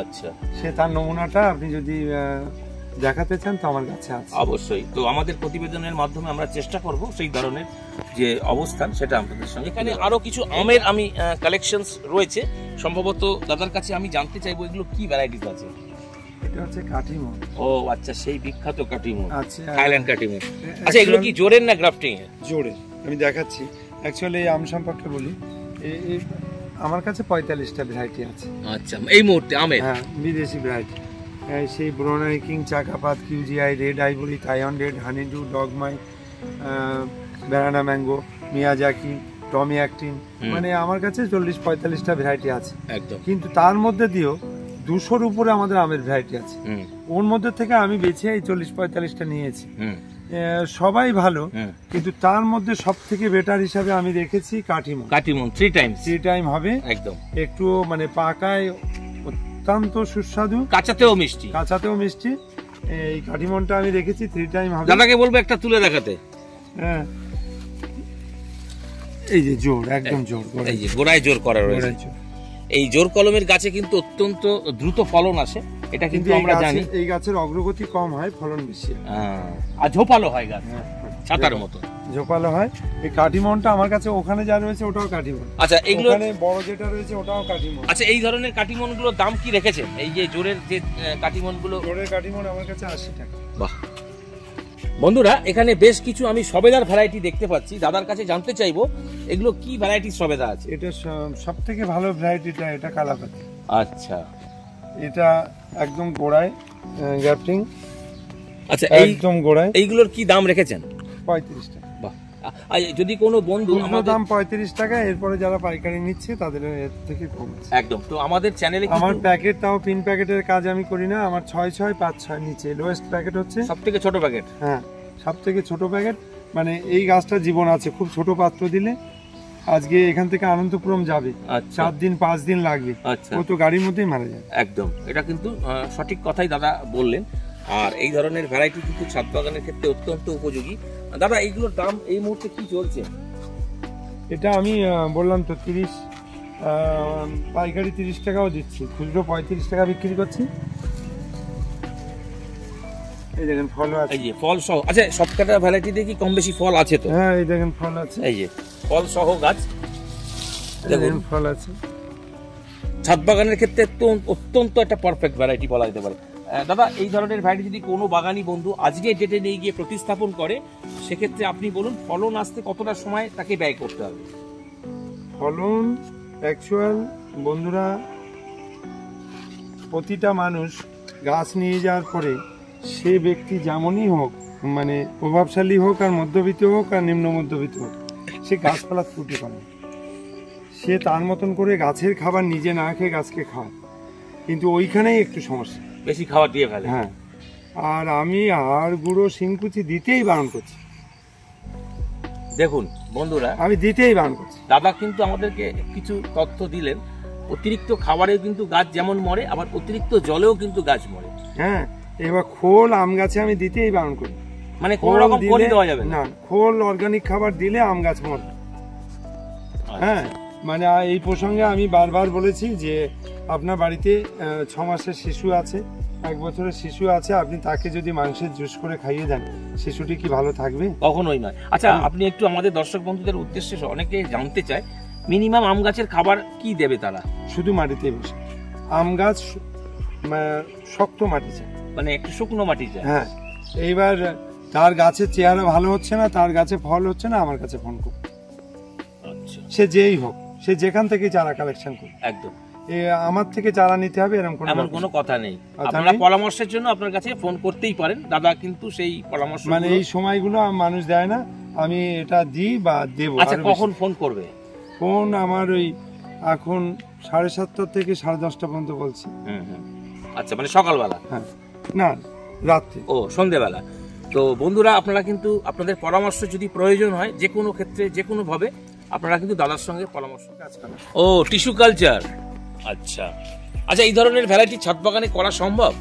আচ্ছা, সে তার নমুনাটা আপনি যদি দেখাতে চান, তো আমার কাছে আছে। অবশ্যই। তো আমাদের প্রতিবেদনের মাধ্যমে আমরা চেষ্টা করব সেই ধরনের যে অবস্থান, সেটা আপনাদের সঙ্গে। এখানে আরো কিছু আমের আমি কালেকশনস রয়েছে, সম্ভবত দাদার কাছে আমি জানতে চাইবো এগুলো কি ভ্যারাইটিস আছে। এটা হচ্ছে কাটিমো। ও আচ্ছা, সেই বিখ্যাত কাটিমো। আচ্ছা, থাইল্যান্ড কাটিমো। আচ্ছা, এগুলো কি জোরের না গ্রাফটিং এর? জোরের। আমি দেখাচ্ছি। অ্যাকচুয়ালি এই আম সম্পর্কে বলি, আমার কাছে 45টা ভ্যারাইটি আছে। আচ্ছা, এই মুহূর্তে আমের? হ্যাঁ, বিদেশি ভ্যারাইটি। সেই ব্রুনাই কিং, চাকাপাত, কিউজিআই, red ivory, Taiwan red, honeydew, ডগমাই, ব্যানানা ম্যাঙ্গো, মিয়াজাকি, টমি অ্যাক্টিন, মানে আমার কাছে 40-45টা ভ্যারাইটি আছে। একদম। কিন্তু তার মধ্যে দিয়েও 200-র উপরে আমাদের আমের ভ্যারাইটি আছে। ওর মধ্যে থেকে আমি বেছে এই 40-45টা নিয়েছি। সবাই ভালো, কিন্তু তার মধ্যে সব থেকে বেটার হিসাবে আমি রেখেছি কাটিমন। 3 টাইম হবে একদম, একটু মানে পাকায় অত্যন্ত সুস্বাদু, কাঁচাতেও মিষ্টি। এই কাটিমনটা আমি রেখেছি 3 টাইম হবে। দাদাকে বলবো একটা তুলে দেখাতে। হ্যাঁ, এই যে জোর, একদম জোর, এই যে গোড়ায় জোর করা রয়েছে। এই জোর কলমের গাছে কিন্তু অত্যন্ত দ্রুত ফলন আসে, এটা কিন্তু আমরা জানি। এই গাছের অগ্রগতি কম হয়, ফলন বেশি, আর ঝোপালো হয় গাছ, ছাতার মতো ঝোপালো হয়। এই কাটিমনটা আমার কাছে ওখানে যা রয়েছে ওটাও কাটিমন। আচ্ছা, এইগুলো বড় যেটা রয়েছে ওটাও কাটিমন। আচ্ছা, এই ধরনের কাটিমন গুলোর দাম কি রেখেছেন? এই যে জোরের যে কাটিমন গুলো, জোরের কাটিমন আমার কাছে 80 টাকা। বাহ বন্ধুরা, এখানে বেশ কিছু আমি সবেদার ভ্যারাইটি দেখতে পাচ্ছি। দাদার কাছে জানতে চাইবো এগুলো কি ভ্যারাইটির সবেদা আছে? এটা সব থেকে ভালো ভ্যারাইটিটা এটা কালাপাতি। আচ্ছা, এটা একদম গোড়ায় গ্যাপটিং। আচ্ছা, একদম গোড়ায়। এইগুলোর কি দাম রেখেছেন? 35 টাকা। বাহ, যদি কোনো বন্ধু, আমাদের দাম 35 টাকা, এরপরে যারা পাইকারি নিচ্ছে তাদের এর থেকে কম আছে একদম। তো আমাদের চ্যানেলে আমার প্যাকেট, তাও পিন প্যাকেটের কাজ আমি করি না। আমার 6-6-5-6 নিচে লোয়েস্ট প্যাকেট হচ্ছে সবথেকে ছোট প্যাকেট। হ্যাঁ, সবথেকে ছোট প্যাকেট। মানে এই গাছটা জীবন আছে, খুব ছোট পাত্র দিলে আজকে এখান থেকে আনন্দপুরম যাবে, 4 দিন 5 দিন লাগবে, ও তো গাড়ির মধ্যেই মারা যায়। একদম, এটা কিন্তু সঠিক কথাই দাদা বললেন। আর এই ধরনের ভ্যারাইটি কিন্তু ছাদ বাগানের ক্ষেত্রে অত্যন্ত উপযোগী। দাদা, এইগুলোর দাম এই মুহূর্তে কি চলছে? এটা আমি বললাম তো 30, পাইকারি 30 টাকাও দিচ্ছি, খুচরো 35 টাকা বিক্রি করছি। এই দেখেন ফল আছে, এই যে ফল সহ। আচ্ছা, সবকটা ভ্যারাইটিতে কি কম বেশি ফল আছে? তো হ্যাঁ, এই দেখেন ফল আছে, এই যে ফল সহ গাছ, দেখুন ফল আছে। ছাদ বাগানের ক্ষেত্রে অত্যন্ত একটা পারফেক্ট ভ্যারাইটি বলা যেতে পারে। দাদা, এই ধরনের ভ্যারাইটি যদি কোনো বাগানি বন্ধু আজকে ডেটে নিয়ে গিয়ে প্রতিস্থাপন করে, সেক্ষেত্রে আপনি বলুন ফলন আসতে কতটা সময় তাকে ব্যয় করতে হবে? ফলন অ্যাকচুয়াল বন্ধুরা, প্রতিটা মানুষ গাছ নিয়ে যাওয়ার পরে সে ব্যক্তি যেমনই হোক, মানে প্রভাবশালী হোক আর মধ্যবিত্ত হোক আর নিম্ন মধ্যবিত্ত হোক, সে গাছপালা ত্রুটি করে। সে তার মতন করে গাছের খাবার নিজে না খেয়ে গাছকে খায়, কিন্তু ওইখানেই একটু সমস্যা, বেশি খাবার দিয়ে ফেলে। হ্যাঁ, আর আমি হাড় গুঁড়ো শিংকুচি দিতেই বারণ করছি। দেখুন বন্ধুরা, আমি দিতেই বারণ করছি। দাদা কিন্তু আমাদেরকে কিছু তথ্য দিলেন। অতিরিক্ত খাবারেও কিন্তু গাছ যেমন মরে, আবার অতিরিক্ত জলেও কিন্তু গাছ মরে। হ্যাঁ, এবার খোল আম গাছে আমি দিতেই বারণ করি। মানে কোনো রকম খোলই দেওয়া যাবে না, খোল অর্গানিক খাবার দিলে আম গাছ মরে। হ্যাঁ, মানে এই প্রসঙ্গে আমি বারবার বলেছি যে আপনার বাড়িতে 6 মাসের শিশু আছে, 1 বছরের শিশু আছে, আপনি তাকে যদি মাংসের জুস করে খাইয়ে দেন, শিশুটি কি ভালো থাকবে? কখনোই নয়। আচ্ছা, আপনি একটু আমাদের দর্শক বন্ধুদের উদ্দেশ্যে, অনেকে জানতে চায় মিনিমাম আম গাছের খাবার কি দেবে তারা? শুধু মাটিতে বসে আম গাছ শক্ত মাটি চায়, মানে একটু শুকনো মাটি চায়। হ্যাঁ, এইবার তার গাছের চেহারা ভালো হচ্ছে না, তার গাছে ফল হচ্ছে না, আমার কাছে ফোন করুন। আচ্ছা, সে যেই হোক, সে যেখান থেকে চারা কালেকশন করুন, একদম আমার থেকে চারা নিতে হবে এমন কোনো কথা নেই। আপনারা পরামর্শের জন্য আপনার কাছে ফোন করতেই পারেন, দাদা কিন্তু সেই পরামর্শ, মানে এই সময়গুলো মানুষ দেয় না, আমি এটা দিই বা দেবো। আচ্ছা, কখন ফোন করবে? ফোন আমার ওই এখন 7:30 থেকে 10:30 পর্যন্ত বলছি। আচ্ছা, মানে সকালবেলা? হ্যাঁ, না রাত্রে, ও সন্ধ্যেবেলা। তো বন্ধুরা, আপনারা কিন্তু আপনাদের পরামর্শ যদি প্রয়োজন হয় যে কোনো ক্ষেত্রে, যে কোনো ভাবে, আপনারা কিন্তু দাদার সঙ্গে পরামর্শ কাজ করেন। ও টিস্যু কালচার, আচ্ছা আচ্ছা, এই ধরনের ভ্যারাইটি ছাদ বাগানে করা সম্ভব?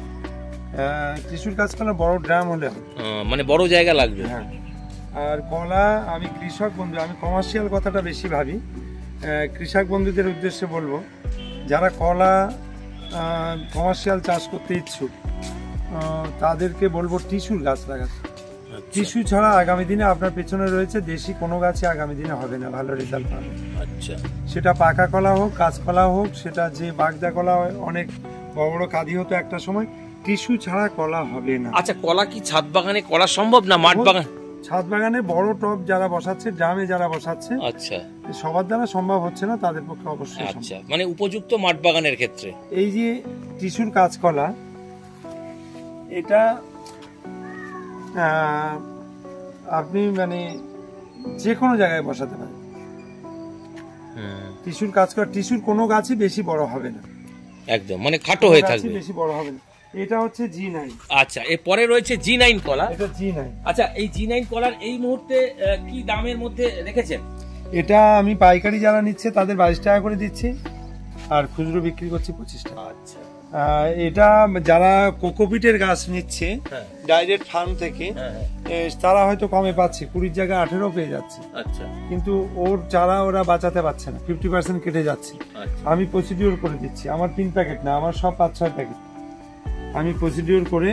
টিস্যুর কাজ করা বড় ড্রাম হলে, মানে বড় জায়গা লাগবে। হ্যাঁ, আর কলা আমি কৃষক বন্ধু, আমি কমার্শিয়াল কথাটা বেশি ভাবি। কৃষক বন্ধুদের উদ্দেশ্যে বলবো, যারা কলা কমার্শিয়াল চাষ করতে ইচ্ছুক তাদেরকে বলবো টিস্যুর গাছ লাগাতে। টিস্যু ছাড়া আগামী দিনে আপনার পেছনে রয়েছে দেশি কোনো গাছে আগামী দিনে হবে না, ভালো রেজাল্ট পাবে। আচ্ছা, সেটা পাকা কলা হোক, কাঁচকলা হোক, সেটা যে বাগদা কলা অনেক বড় বড় কাঁদি হতো একটা সময়, টিস্যু ছাড়া কলা হবে না। আচ্ছা, কলা কি ছাদ বাগানে করা সম্ভব না মাঠ বাগান? ছাদ বাগানে বড় টব যারা বসাচ্ছে, ড্রামে যারা বসাচ্ছে, আচ্ছা, সবার দ্বারা সম্ভব হচ্ছে না, তাদের পক্ষে অবশ্যই। আচ্ছা, মানে উপযুক্ত মাঠ বাগানের ক্ষেত্রে এই যে টিস্যুর কাঁচকলা, এটা আপনি মানে যে কোনো জায়গায় বসাতে পারেন। টিস্যুর কাঁচকলা, টিস্যুর কোনো গাছই বেশি বড় হবে না, একদম মানে খাটো হয়ে থাকবে, বেশি বড় হবে না। এটা হচ্ছে G9। আচ্ছা, এর পরে রয়েছে G9 কলা। এটা G9। আচ্ছা, এই G9 কলার এই মুহূর্তে কি দামের মধ্যে রেখেছেন? এটা আমি পাইকারি যারা নিচ্ছে তাদের 22 টাকা করে দিচ্ছি, আর খুচরো বিক্রি করছি 25 টাকা। আচ্ছা, এটা যারা কোকোপিটের গাছ নিচ্ছে ডাইরেক্ট ফার্ম থেকে, তারা হয়তো কমে পাচ্ছে, 20 জায়গায় 18 পেয়ে যাচ্ছে। আচ্ছা, কিন্তু ওর চারা ওরা বাঁচাতে পারছে না, 50% কেটে যাচ্ছে। আমি প্রসিডিওর করে দিচ্ছি, আমার 3 প্যাকেট না, আমার সব 5-6 প্যাকেট আমি প্রসিডিওর করে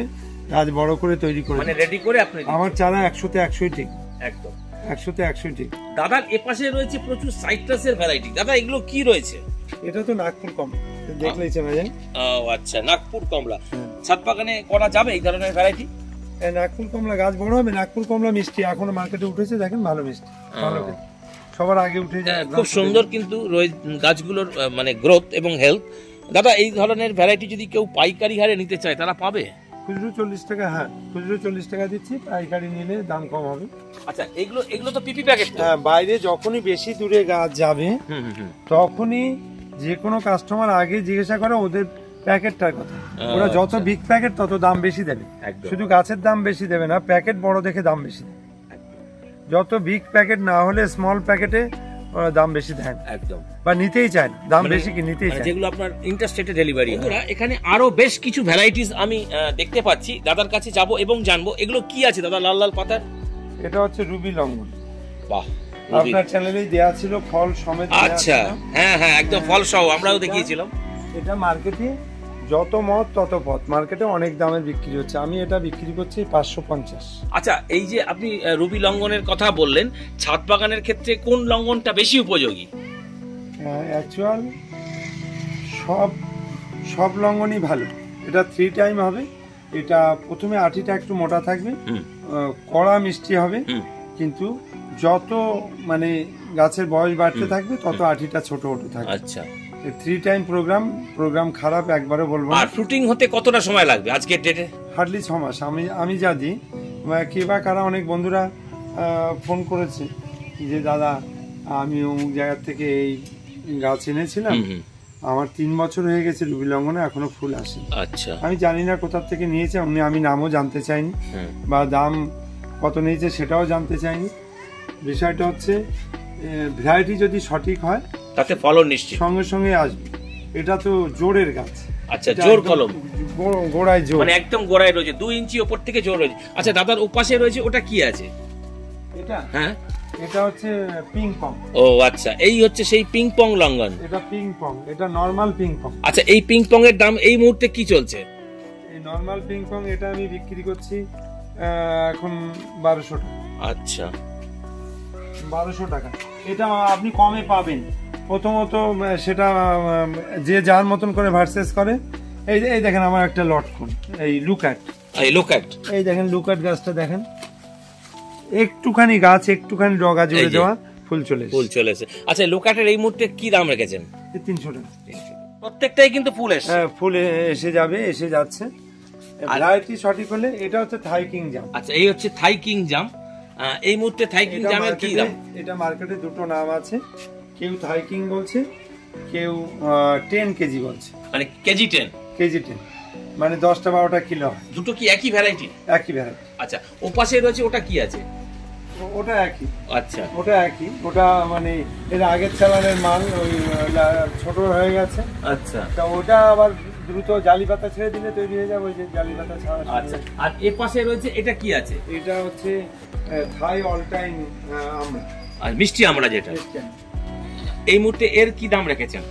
গাছ বড় করে তৈরি করে, মানে রেডি করে আপনি। আমার চারা 100-তে 100 ঠিক, একদম 100-তে 100 ঠিক। দাদার এপাশে রয়েছে প্রচুর সাইট্রাসের ভ্যারাইটি। দাদা, এগুলো কি রয়েছে? এটা তো নাগপুর কমলা, দেখলেই চেনা যায়। ও আচ্ছা, নাগপুর কমলা। ছাদ বাগানে করা যাবে এই ধরনের ভ্যারাইটি? নাগপুর কমলা গাছ বড় হবে, নাগপুর কমলা মিষ্টি, এখনো মার্কেটে উঠেছে, দেখেন ভালো মিষ্টি, ভালো খেতে, সবার আগে উঠে যায়। খুব সুন্দর কিন্তু গাছগুলোর মানে গ্রোথ এবং হেলথ। দাদা, এই ধরনের ভ্যারাইটি যদি কেউ পাইকারি হারে নিতে চায় তারা পাবে? খুচরো 40 টাকা, হ্যাঁ খুচরো 40 টাকা দিচ্ছি, পাইকারি নিলে দাম কম হবে। আচ্ছা, এগুলো তো পিপি প্যাকেট। হ্যাঁ, বাইরে যখনই বেশি দূরে গাছ যাবে তখনই যে কোনো কাস্টমার আগে জিজ্ঞাসা করে ওদের প্যাকেটটার কথা। ওরা যত বিগ প্যাকেট তত দাম বেশি দেবে, শুধু গাছের দাম বেশি দেবে না, প্যাকেট বড় দেখে দাম বেশি দেবে। যত বিগ প্যাকেট না হলে স্মল প্যাকেটে ওরা দাম বেশি দেয় একদম, বা নিতেই চায়, দাম বেশি কি নিতেই চায়, যেগুলো আপনার ইন্টারস্টেটে ডেলিভারি। এখানে আরো বেশ কিছু ভ্যারাইটিস আমি দেখতে পাচ্ছি, দাদার কাছে যাব এবং জানবো এগুলো কি আছে। দাদা, লাল লাল পাতার, এটা হচ্ছে রুবি লঙ্ঘন। বাহ, আপনার চ্যানেলেই দেয়া ছিল ফল সমেত। আচ্ছা, হ্যাঁ হ্যাঁ, একদম ফল সহ আমরাও দেখিয়েছিলাম। এটা মার্কেটে যত মত তত পথ, মার্কেটে অনেক দামের বিক্রি হচ্ছে, আমি এটা বিক্রি করছি 550। আচ্ছা, এই যে আপনি রুবি লঙ্ঘনের কথা বললেন, ছাদ বাগানের ক্ষেত্রে কোন লঙ্ঘনটা বেশি উপযোগী? অ্যাকচুয়াল সব লঙ্ঘনই ভালো। এটা 3 টাইম হবে। এটা প্রথমে আটিটা একটু মোটা থাকবে, কড়া মিষ্টি হবে, কিন্তু যত মানে গাছের বয়স বাড়তে থাকবে তত আটিটা ছোট হতে থাকবে। আচ্ছা, 3 টাইম প্রোগ্রাম খারাপ একবারে বলবো না। আর ফ্রুটিং হতে কতটা সময় লাগবে আজকের ডেটে? হার্ডলি 6 মাস। আমি যা দিই, কে বা কারা অনেক বন্ধুরা ফোন করেছে যে দাদা আমি অমুক জায়গার থেকে এই গাছ এনেছিলাম, আমার 3 বছর হয়ে গেছে রুবি লঙ্ঘনে এখনো ফুল আসে। আচ্ছা, আমি জানি না কোথা থেকে নিয়েছে, আমি নামও জানতে চাইনি, বা দাম কত নিয়েছে সেটাও জানতে চাইনি। বিষয়টা হচ্ছে ভ্যারাইটি যদি সঠিক হয় তাতে ফলন নিশ্চিত সঙ্গে সঙ্গে আসবে। এটা তো জোরের গাছ। আচ্ছা, জোর কলম, গোড়ায় জোর, মানে একদম গোড়ায় রয়েছে, 2 ইঞ্চি উপর থেকে জোর রয়েছে। আচ্ছা, দাদার ওপাশে রয়েছে ওটা কি আছে? এটা, হ্যাঁ, এটা হচ্ছে পিং পং। ও আচ্ছা, এই হচ্ছে সেই পিং পং লঙ্ঘন। এটা পিং পং, এটা নরমাল পিং পং। আচ্ছা, এই পিং পং এর দাম এই মুহূর্তে কি চলছে? এই নরমাল পিং পং এটা আমি বিক্রি করছি এখন 1200 টাকা। আচ্ছা, 1200 টাকা। এটা আপনি কমে পাবেন। প্রথমত সেটা যে যার মতন করে ভার্সেস করে। এই দেখেন আমার একটা লটকন, এই লুকআট, এই দেখেন লুকআট গাছটা দেখেন, একটুখানি গাছ, একটুখানি ডগা জুড়ে দেওয়া, ফুল চলেছে। আচ্ছা, লুকআটের এই মুহূর্তে কি দাম রেখেছেন? 300 টাকা। প্রত্যেকটাই কিন্তু ফুল এসে, হ্যাঁ ফুল এসে যাবে, এসে যাচ্ছে। ভ্যারাইটি সঠিক হলে। এটা হচ্ছে থাই কিং জাম। আচ্ছা, এই হচ্ছে থাই কিং জাম। এই মুহূর্তে থাই কিং জামের কি দাম? এটা মার্কেটে দুটো নাম আছে, কেউ থাই কিং বলছে, কেউ 10 কেজি বলছে, মানে কেজি 10, মানে 10টা 12টা কিলো। দুটো কি একই ভ্যারাইটি? একই ভ্যারাইটি। আচ্ছা, ওপাশে রয়েছে ওটা কি আছে? ওটা একই। আচ্ছা, ওটা একই, ওটা মানে এর আগের চালানের মাল, ওই ছোট হয়ে গেছে। আচ্ছা, তা ওটা আবার দ্রুত জালি পাতা ছেড়ে দিলে তৈরি হয়ে যাবে, ওই যে জালি পাতা ছাড়া। আচ্ছা, আর এর পাশে রয়েছে এটা কি আছে? এটা হচ্ছে থাই অল টাইম আমরা, আর মিষ্টি আমরা যেটা। এই মুহূর্তে এর কি দাম রেখেছেন?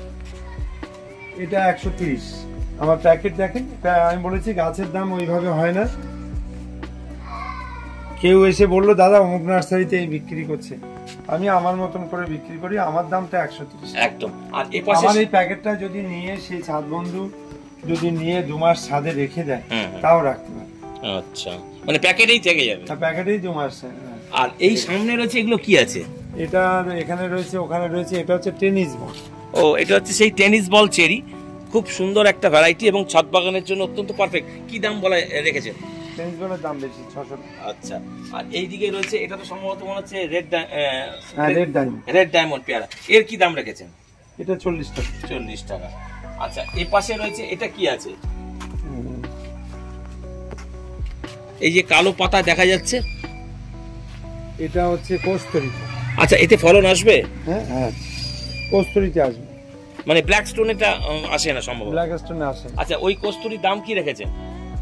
এটা 130। আমার প্যাকেট দেখেন, আমি বলেছি গাছের দাম ওইভাবে হয় না। কেউ এসে বললো দাদা অমুক নার্সারিতে এই বিক্রি করছে, আমি আমার মতন করে বিক্রি করি, আমার দামটা 130 একদম। আর এই পাশে আমার এই প্যাকেটটা যদি নিয়ে সেই ছাদ বন্ধু যদি নিয়ে 2 মাস ছাদে রেখে দেয় তাও রাখতে পারে। আচ্ছা, মানে প্যাকেটেই থেকে যাবে। প্যাকেটেই 2 মাস। আর এই সামনে রয়েছে এগুলো কি আছে? এটা এখানে রয়েছে, ওখানে রয়েছে। এটা হচ্ছে টেনিস বল। ও, এটা হচ্ছে সেই টেনিস বল চেরি। খুব সুন্দর একটা ভ্যারাইটি এবং ছাদ বাগানের জন্য অত্যন্ত পারফেক্ট। কি দাম বলা রেখেছেন? টেনিস বলের দাম বেশি, 600 টাকা। আচ্ছা, আর এই দিকে রয়েছে, এটা তো সম্ভবত মনে হচ্ছে রেড ডায়মন্ড পেয়ারা। এর কি দাম রেখেছেন? এটা 40 টাকা। 40 টাকা। আচ্ছা, এই পাশে রয়েছে এটা কি আছে? এই যে কালো পাতা দেখা যাচ্ছে, এটা হচ্ছে কস্তুরী। আচ্ছা, এতে ফলন আসবে? হ্যাঁ হ্যাঁ, কস্তুরীতে আসবে, মানে ব্ল্যাক স্টোন এটা আসে না সম্ভব? ব্ল্যাক স্টোনে আসে। আচ্ছা, ওই কস্তুরীর দাম কি রেখেছেন?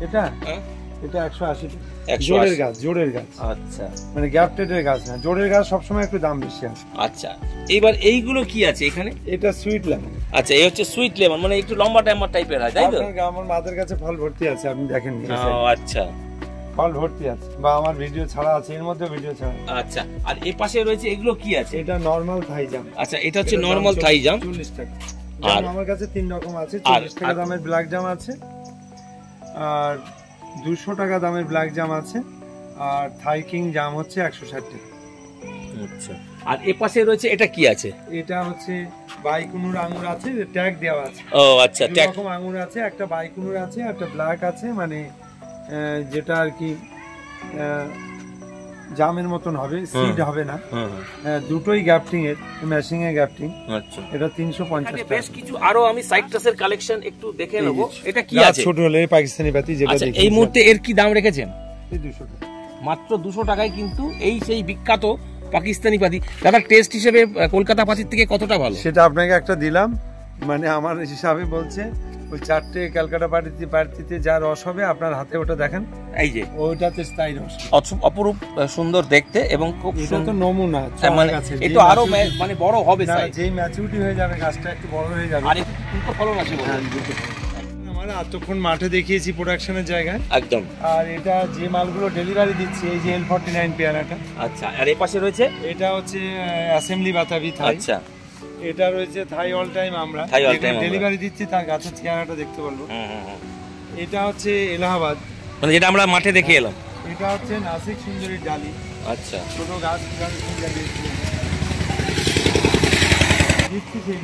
এটা হ্যাঁ, এটা 180 টাকা। 180 জোড়ের গাছ, জোড়ের গাছ, আচ্ছা মানে গ্যাপটেডের গাছ না, জোড়ের গাছ সবসময় একটু দাম বেশি আছে। আচ্ছা, এবার এইগুলো কি আছে এখানে? এটা সুইট লেমন। আচ্ছা, এই হচ্ছে সুইট লেমন, মানে একটু লম্বা টাইমার টাইপের হয়, তাই তো? আমার মাদের কাছে ফল ভর্তি আছে, আপনি দেখেন। ও আচ্ছা, ফল ভর্তি আছে, বা আমার ভিডিও ছাড়া আছে, এর মধ্যে ভিডিও ছাড়া। আচ্ছা, আর এই পাশে রয়েছে এগুলো কি আছে? এটা নরমাল থাই জাম। আচ্ছা, এটা হচ্ছে নরমাল থাই জাম, 40 টাকা। আর আমার কাছে 3 রকম আছে। 40 টাকা দামের ব্ল্যাক জাম আছে, আর 200 টাকা দামের ব্ল্যাক জাম আছে, আর থাই কিং জাম হচ্ছে 160 টাকা। আচ্ছা, আর এই পাশে রয়েছে এটা কি আছে? এটা হচ্ছে বাইকুনুর আঙ্গুর আছে, ট্যাগ দেওয়া আছে। ও আচ্ছা, দুই রকম আঙ্গুর আছে, একটা বাইকুনুর আছে, একটা ব্ল্যাক আছে, মানে যেটা আর কি জামের মতন হবে, সিড হবে না। দুটোই গ্যাপটিং এর, ম্যাশিং এর গ্যাপটিং। আচ্ছা, এটা 350 টাকা। বেশ কিছু আরো আমি সাইট্রাসের কালেকশন একটু দেখে নেব। এটা কি আছে? ছোট হলে পাকিস্তানি পাতি, যেটা আচ্ছা, দেখি এই মুহূর্তে এর কি দাম রেখেছেন? এই 200 টাকা, মাত্র 200 টাকায় কিন্তু এই সেই বিখ্যাত পাকিস্তানি পাতি। দাদা, টেস্ট হিসেবে কলকাতা পাতির থেকে কতটা ভালো? সেটা আপনাকে একটা দিলাম, মানে আমার হিসাবে বলছে ওই 4টে ক্যালকাটা পাতিতে যা রস হবে, আপনার হাতে ওটা দেখেন, এই যে ওইটাতে স্থায়ী রস, অপরূপ সুন্দর দেখতে এবং খুব সুন্দর নমুনা। মানে এটা আরো মানে বড় হবে, যেই ম্যাচুরিটি হয়ে যাবে, গাছটা একটু বড় হয়ে যাবে, আর একটু দুটো ফলন আসবে। আমরা এতক্ষণ মাঠে দেখিয়েছি প্রোডাকশনের জায়গায় একদম। আর এটা যে মালগুলো ডেলিভারি দিচ্ছি, এই যে L49 পেয়ারাটা। আচ্ছা, আর এই পাশে রয়েছে এটা হচ্ছে অ্যাসেম্বলি বাতাবি থাই। আচ্ছা, এটা রয়েছে থাই অল টাইম। আমরা ডেলিভারি দিচ্ছি, তার গাছের চেহারাটা দেখতে পারবো। এটা হচ্ছে এলাহাবাদ, মানে যেটা আমরা মাঠে দেখে এলাম। এটা হচ্ছে নাসিক সুন্দরী ডালি। আচ্ছা, ছোট গাছ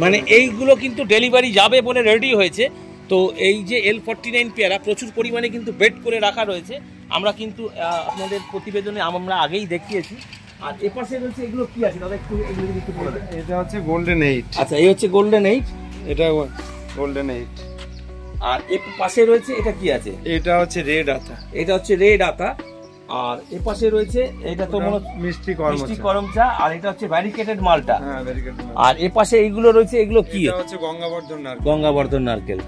মানে এইগুলো কিন্তু ডেলিভারি যাবে বলে রেডি হয়েছে। তো এই যে L49 পেয়ারা প্রচুর পরিমাণে কিন্তু বেড করে রাখা রয়েছে, আমরা কিন্তু আপনাদের প্রতিবেদনে আমরা আগেই দেখিয়েছি। আর এপাশে রয়েছে এগুলো কি আছে দাদা, একটু এগুলো একটু বলে দেন। এটা হচ্ছে গোল্ডেন 8। আচ্ছা, এই হচ্ছে গোল্ডেন 8, এটা গোল্ডেন 8। আর এর পাশে রয়েছে এটা কি আছে? এটা হচ্ছে রেড আতা। এটা হচ্ছে রেড আতা। আর এর পাশে রয়েছে এটা তো মিষ্টি করমচা, আর এটা হচ্ছে ভ্যারিকেটেড মালটা। হ্যাঁ, ভ্যারিকেটেড মালটা। আর এর পাশে এইগুলো রয়েছে, এগুলো কি? এটা হচ্ছে গঙ্গাবর্ধন নারকেল। গঙ্গাবর্ধন নারকেল।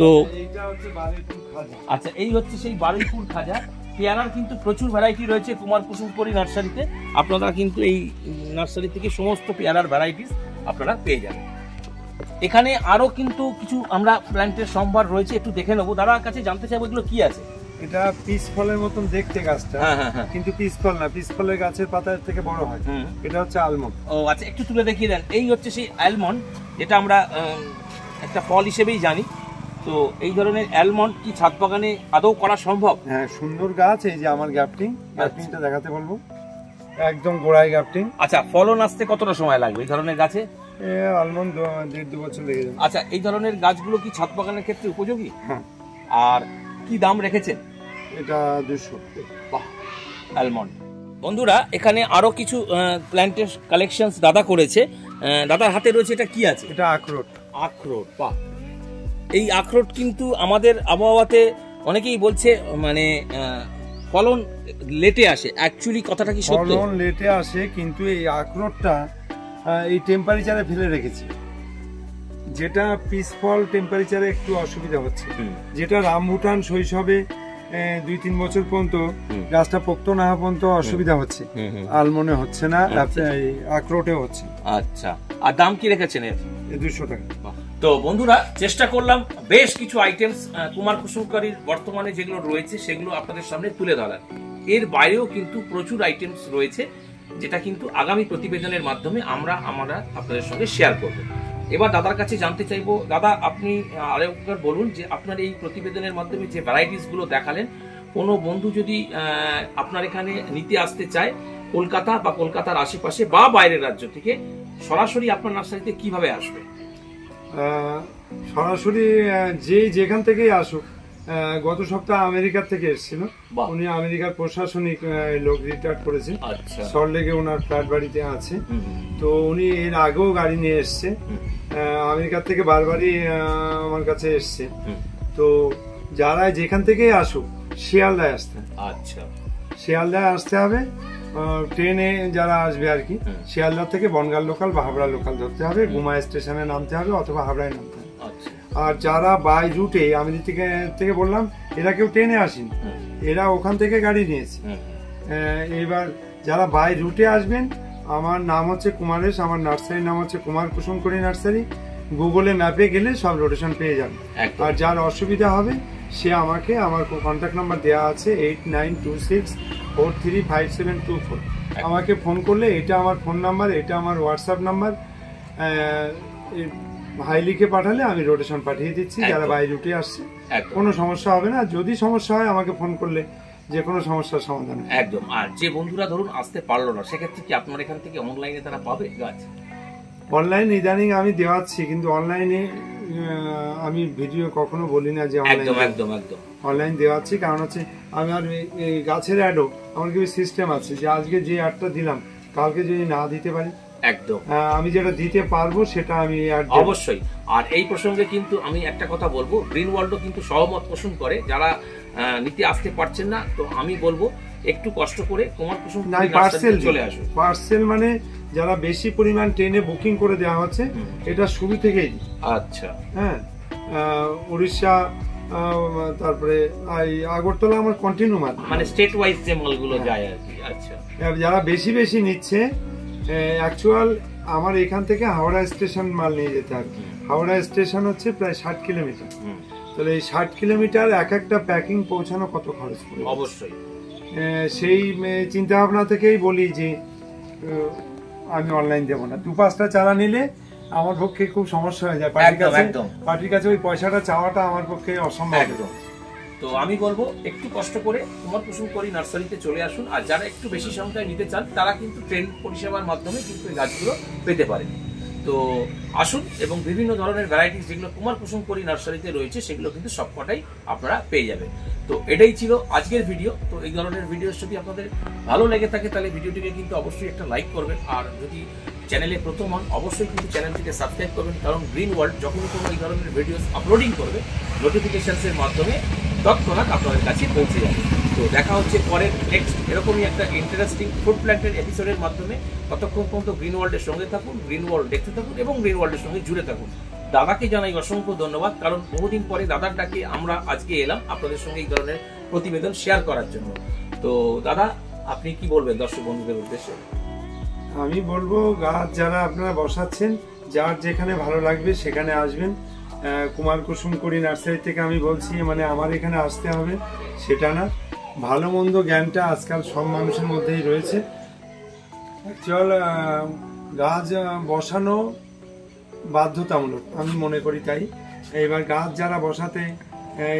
তো এইটা হচ্ছে বারুইপুর খাজা। আচ্ছা, এই হচ্ছে সেই বারুইপুর খাজা। পেয়ারার কিন্তু প্রচুর ভ্যারাইটি রয়েছে কুমার কুসুমপুরি নার্সারিতে। আপনারা কিন্তু এই নার্সারি থেকে সমস্ত পেয়ারার ভ্যারাইটিস আপনারা পেয়ে যাবেন। এখানে আরো কিন্তু কিছু আমরা প্ল্যান্টের সম্ভার রয়েছে, একটু দেখে নেবো। দাদার কাছে জানতে চাইবো এগুলো কি আছে? এটা পিস ফলের মতন দেখতে গাছটা, কিন্তু পিস ফল না, পিস ফলের গাছের পাতার থেকে বড় হয়। এটা হচ্ছে আলমন্ড। ও আচ্ছা, একটু তুলে দেখিয়ে দেন। এই হচ্ছে সেই আলমন্ড, যেটা আমরা একটা ফল হিসেবেই জানি। তো এই ধরনের অ্যালমন্ড কি ছাদ বাগানে আদৌ করা সম্ভব? হ্যাঁ, সুন্দর গাছ। এই যে আমার গ্যাপটিংটা দেখাতে বলবো, একদম গোড়ায় গ্যাপটিং। আচ্ছা, ফলন আসতে কতটা সময় লাগবে এই ধরনের গাছে? আলমন্ড 1.5-2 বছর লেগে যাবে। আচ্ছা, এই ধরনের গাছগুলো কি ছাদ বাগানের ক্ষেত্রে উপযোগী? হ্যাঁ। আর কি দাম রেখেছেন? এটা 200। বাহ, অ্যালমন্ড। বন্ধুরা, এখানে আরো কিছু প্ল্যান্টের কালেকশনস দাদা করেছে। দাদার হাতে রয়েছে, এটা কি আছে? এটা আখরোট। আখরোট, বাহ। এই আখরোট কিন্তু আমাদের আবহাওয়াতে অনেকেই বলছে মানে ফলন লেটে আসে, অ্যাকচুয়ালি কথাটা কি সত্য? ফলন লেটে আসে, কিন্তু এই আখরোটটা এই টেম্পারেচারে ফেলে রেখেছি, যেটা পিস ফল টেম্পারেচারে একটু অসুবিধা হচ্ছে। যেটা রামবুটান শৈশবে 2-3 বছর পর্যন্ত গাছটা পোক্ত না হওয়া পর্যন্ত অসুবিধা হচ্ছে, আলমন্ডে হচ্ছে না, আখরোটে হচ্ছে। আচ্ছা, আর দাম কি রেখেছেন এর? 200 টাকা। তো বন্ধুরা, চেষ্টা করলাম বেশ কিছু আইটেমস কুমার কুসুমকারীর বর্তমানে যেগুলো রয়েছে সেগুলো আপনাদের সামনে তুলে ধরার। এর বাইরেও কিন্তু প্রচুর আইটেমস রয়েছে, যেটা কিন্তু আগামী প্রতিবেদনের মাধ্যমে আমরা আপনাদের সঙ্গে শেয়ার করব। এবার দাদার কাছে জানতে চাইবো, দাদা আপনি আরেকবার বলুন যে আপনার এই প্রতিবেদনের মাধ্যমে যে ভ্যারাইটিস গুলো দেখালেন, কোনো বন্ধু যদি আপনার এখানে নিতে আসতে চায় কলকাতা বা কলকাতার আশেপাশে বা বাইরের রাজ্য থেকে, সরাসরি আপনার নার্সারিতে কিভাবে আসবে? সরাসরি যেখান থেকেই আসুক। গত সপ্তাহে আমেরিকার থেকে এসেছিল, উনি আমেরিকার প্রশাসনিক লোক, রিটায়ার্ড করেছেন, সল্টলেকে ওনার ফ্ল্যাট বাড়িতে আছে। তো উনি এর আগেও গাড়ি নিয়ে এসছে, আমেরিকার থেকে বারবারই আমার কাছে এসছে। তো যারা যেখান থেকেই আসুক, শিয়ালদায় আসতে হবে। আচ্ছা, শিয়ালদায় আসতে হবে, ট্রেনে যারা আসবে আর কি, শিয়ালদা থেকে বনগাঁ লোকাল বা হাবড়া লোকাল ধরতে হবে, গুমা স্টেশনে নামতে হবে অথবা হাবড়ায় নামতে হবে। আর যারা বাই রুটে, আমি থেকে বললাম এরা কেউ ট্রেনে আসেনি, এরা ওখান থেকে গাড়ি নিয়েছে। এবার যারা বাই রুটে আসবেন, আমার নাম হচ্ছে কুমারেশ, আমার নার্সারির নাম হচ্ছে কুমার কুসুমকড়ি নার্সারি। গুগলে ম্যাপে গেলে সব লোকেশন পেয়ে যাবে। আর যার অসুবিধা হবে সে আমাকে, আমার কন্ট্যাক্ট নাম্বার দেওয়া আছে 8926435724, আমাকে ফোন করলে, এটা আমার ফোন নাম্বার, এটা আমার হোয়াটসঅ্যাপ নাম্বার, ভাই লিখে পাঠালে আমি রোটেশন পাঠিয়ে দিচ্ছি। যারা বাই রুটে আসছে কোনো সমস্যা হবে না, যদি সমস্যা হয় আমাকে ফোন করলে যে কোনো সমস্যার সমাধান একদম। আর যে বন্ধুরা ধরুন আসতে পারলো না, সেক্ষেত্রে কি আপনার এখান থেকে অনলাইনে তারা পাবে গাছ? অনলাইন ইদানিং আমি দেওয়াচ্ছি, কিন্তু অনলাইনে আমি ভিডিও কখনো বলি না যে অনলাইন দেওয়াচ্ছি। কারণ হচ্ছে আমার গাছের অ্যাডও আমার কি সিস্টেম আছে যে আজকে যে অ্যাডটা দিলাম কালকে যদি না দিতে পারি, একদম আমি যেটা দিতে পারবো সেটা আমি অবশ্যই। আর এই প্রসঙ্গে কিন্তু আমি একটা কথা বলবো, গ্রিন ওয়ার্ল্ডও কিন্তু সহমত পোষণ করে যারা নিতে আসতে পারছেন না। তো আমি বলবো একটু কষ্ট করে কুমার কুসুম চলে আসুন। পার্সেল মানে যারা বেশি পরিমাণ ট্রেনে বুকিং করে দেওয়া হচ্ছে, এটা শুরু থেকেই। আচ্ছা, হ্যাঁ, উড়িষ্যা, তারপরে আগরতলা আমার কন্টিনিউ মাল, মানে স্টেট ওয়াইজ যে মালগুলো যায় আর কি। আচ্ছা, যারা বেশি বেশি নিচ্ছে, অ্যাকচুয়াল আমার এখান থেকে হাওড়া স্টেশন মাল নিয়ে যেতে হবে। হাওড়া স্টেশন হচ্ছে প্রায় 60 কিলোমিটার, তাহলে এই 60 কিলোমিটার এক একটা প্যাকিং পৌঁছানো কত খরচ পড়ে? অবশ্যই সেই চিন্তা ভাবনা থেকেই বলি যে আমি অনলাইন দেবো না। 2-5টা চারা নিলে আমার পক্ষে খুব সমস্যা হয়ে যায়, পার্টির কাছে ওই পয়সাটা চাওয়াটা আমার পক্ষে অসম্ভব। একদম। তো আমি বলবো একটু কষ্ট করে কুমার কুসুমকড়ি নার্সারিতে চলে আসুন। আর যারা একটু বেশি সংখ্যায় নিতে চান তারা কিন্তু ট্রেন পরিষেবার মাধ্যমে কিন্তু এই গাছগুলো পেতে পারেন। তো আসুন, এবং বিভিন্ন ধরনের ভ্যারাইটিস যেগুলো কুমার কুসুমকড়ি নার্সারিতে রয়েছে সেগুলো কিন্তু সবকটাই আপনারা পেয়ে যাবেন। তো এটাই ছিল আজকের ভিডিও। তো এই ধরনের ভিডিও যদি আপনাদের ভালো লেগে থাকে তাহলে ভিডিওটিকে কিন্তু অবশ্যই একটা লাইক করবেন। আর যদি চ্যানেলে প্রথম হন অবশ্যই কিন্তু চ্যানেলটিকে সাবস্ক্রাইব করবেন, কারণ গ্রিন ওয়ার্ল্ড যখনই কোনো এই ধরনের ভিডিওস আপলোডিং করবে নোটিফিকেশনসের মাধ্যমে তৎক্ষণাৎ আপনাদের কাছে পৌঁছে যাবে। তো দেখা হচ্ছে পরের নেক্সট এরকমই একটা ইন্টারেস্টিং ফুড প্ল্যান্টের এপিসোডের মাধ্যমে। ততক্ষণ পর্যন্ত গ্রিন ওয়ার্ল্ডের সঙ্গে থাকুন, গ্রিন ওয়ার্ল্ড দেখতে থাকুন এবং গ্রিন ওয়ার্ল্ডের সঙ্গে জুড়ে থাকুন। দাদাকে জানাই অসংখ্য ধন্যবাদ, কারণ বহুদিন পরে দাদার ডাকে আমরা আজকে এলাম আপনাদের সঙ্গে এই ধরনের প্রতিবেদন শেয়ার করার জন্য। তো দাদা, আপনি কি বলবেন দর্শক বন্ধুদের উদ্দেশ্যে? আমি বলবো গাছ যারা আপনারা বসাচ্ছেন, যার যেখানে ভালো লাগবে সেখানে আসবেন। কুমার কুসুমকড়ি নার্সারি থেকে আমি বলছি, মানে আমার এখানে আসতে হবে সেটা না, ভালো মন্দ জ্ঞানটা আজকাল সব মানুষের মধ্যেই রয়েছে। অ্যাকচুয়াল গাছ বসানো বাধ্যতামূলক আমি মনে করি, তাই এবার গাছ যারা বসাতে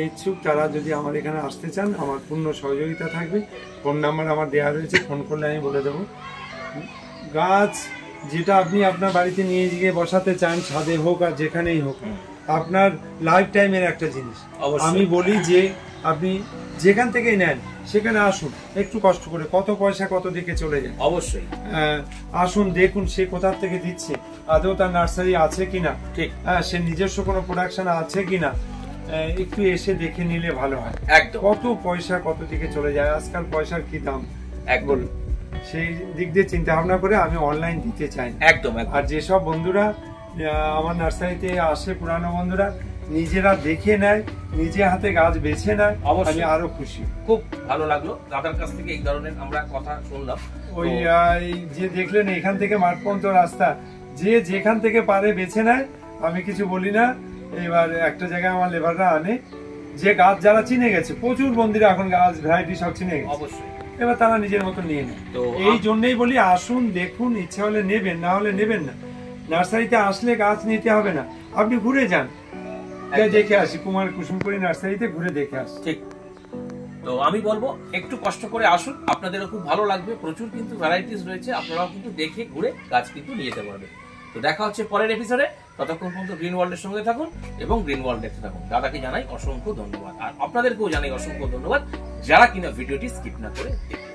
ইচ্ছুক তারা যদি আমার এখানে আসতে চান আমার পূর্ণ সহযোগিতা থাকবে। ফোন নাম্বার আমার দেওয়া রয়েছে, ফোন করলে আমি বলে দেবো। গাছ যেটা আপনি আপনার বাড়িতে নিয়ে গিয়ে বসাতে চান, ছাদে হোক আর যেখানেই হোক, আপনার লাইফ টাইমের একটা জিনিস। আমি বলি যে আপনি যেখান থেকেই নেন সেখানে আসুন, একটু কষ্ট করে, কত পয়সা কত দিকে চলে যায়। অবশ্যই আসুন, দেখুন সে কোথা থেকে দিচ্ছে, আদৌ তার নার্সারি আছে কিনা, ঠিক সে নিজস্ব কোনো প্রোডাকশন আছে কিনা, একটু এসে দেখে নিলে ভালো হয়। একদম, কত পয়সা কত দিকে চলে যায়, আজকাল পয়সার কি দাম একদম, সেই দিক দিয়ে চিন্তা ভাবনা করে আমি অনলাইন দিতে চাই। একদম। আর যেসব বন্ধুরা আমার নার্সারিতে আসে, পুরানো বন্ধুরা নিজেরা দেখে নেয়, নিজে হাতে গাছ বেছে নেয়, আমি আরো খুশি। খুব ভালো লাগলো দাদার কাছ থেকে এই ধরনের আমরা কথা শুনলাম। ওই যে দেখলেন এখান থেকে মাঠ পর্যন্ত রাস্তা, যে যেখান থেকে পারে বেছে নেয়, আমি কিছু বলি না। এবার একটা জায়গায় আমার লেবাররা আনে, যে গাছ যারা চিনে গেছে, প্রচুর বন্ধুরা এখন গাছ ভ্যারাইটি সব চিনে গেছে, অবশ্যই এবার তারা নিজের মতো নিয়ে নেয়। তো এই জন্যই বলি আসুন, দেখুন, ইচ্ছা হলে নেবেন, না হলে নেবেন না। নার্সারিতে আসলে গাছ নিতে হবে না, আপনি ঘুরে যান, দেখে আসি, কুমার কুসুমকড়ি নার্সারিতে ঘুরে দেখে আসি। ঠিক। তো আমি বলবো একটু কষ্ট করে আসুন, আপনাদেরও খুব ভালো লাগবে। প্রচুর কিন্তু ভ্যারাইটিস রয়েছে, আপনারাও কিন্তু দেখে ঘুরে গাছ কিন্তু নিয়ে যেতে পারবেন। তো দেখা হচ্ছে পরের এপিসোডে, ততক্ষণ পর্যন্ত গ্রিন ওয়ার্ল্ডের সঙ্গে থাকুন এবং গ্রিন ওয়ার্ল্ড দেখতে থাকুন। দাদাকে জানাই অসংখ্য ধন্যবাদ, আর আপনাদেরকেও জানাই অসংখ্য ধন্যবাদ যারা কিনা ভিডিওটি স্কিপ না করে দেখুন।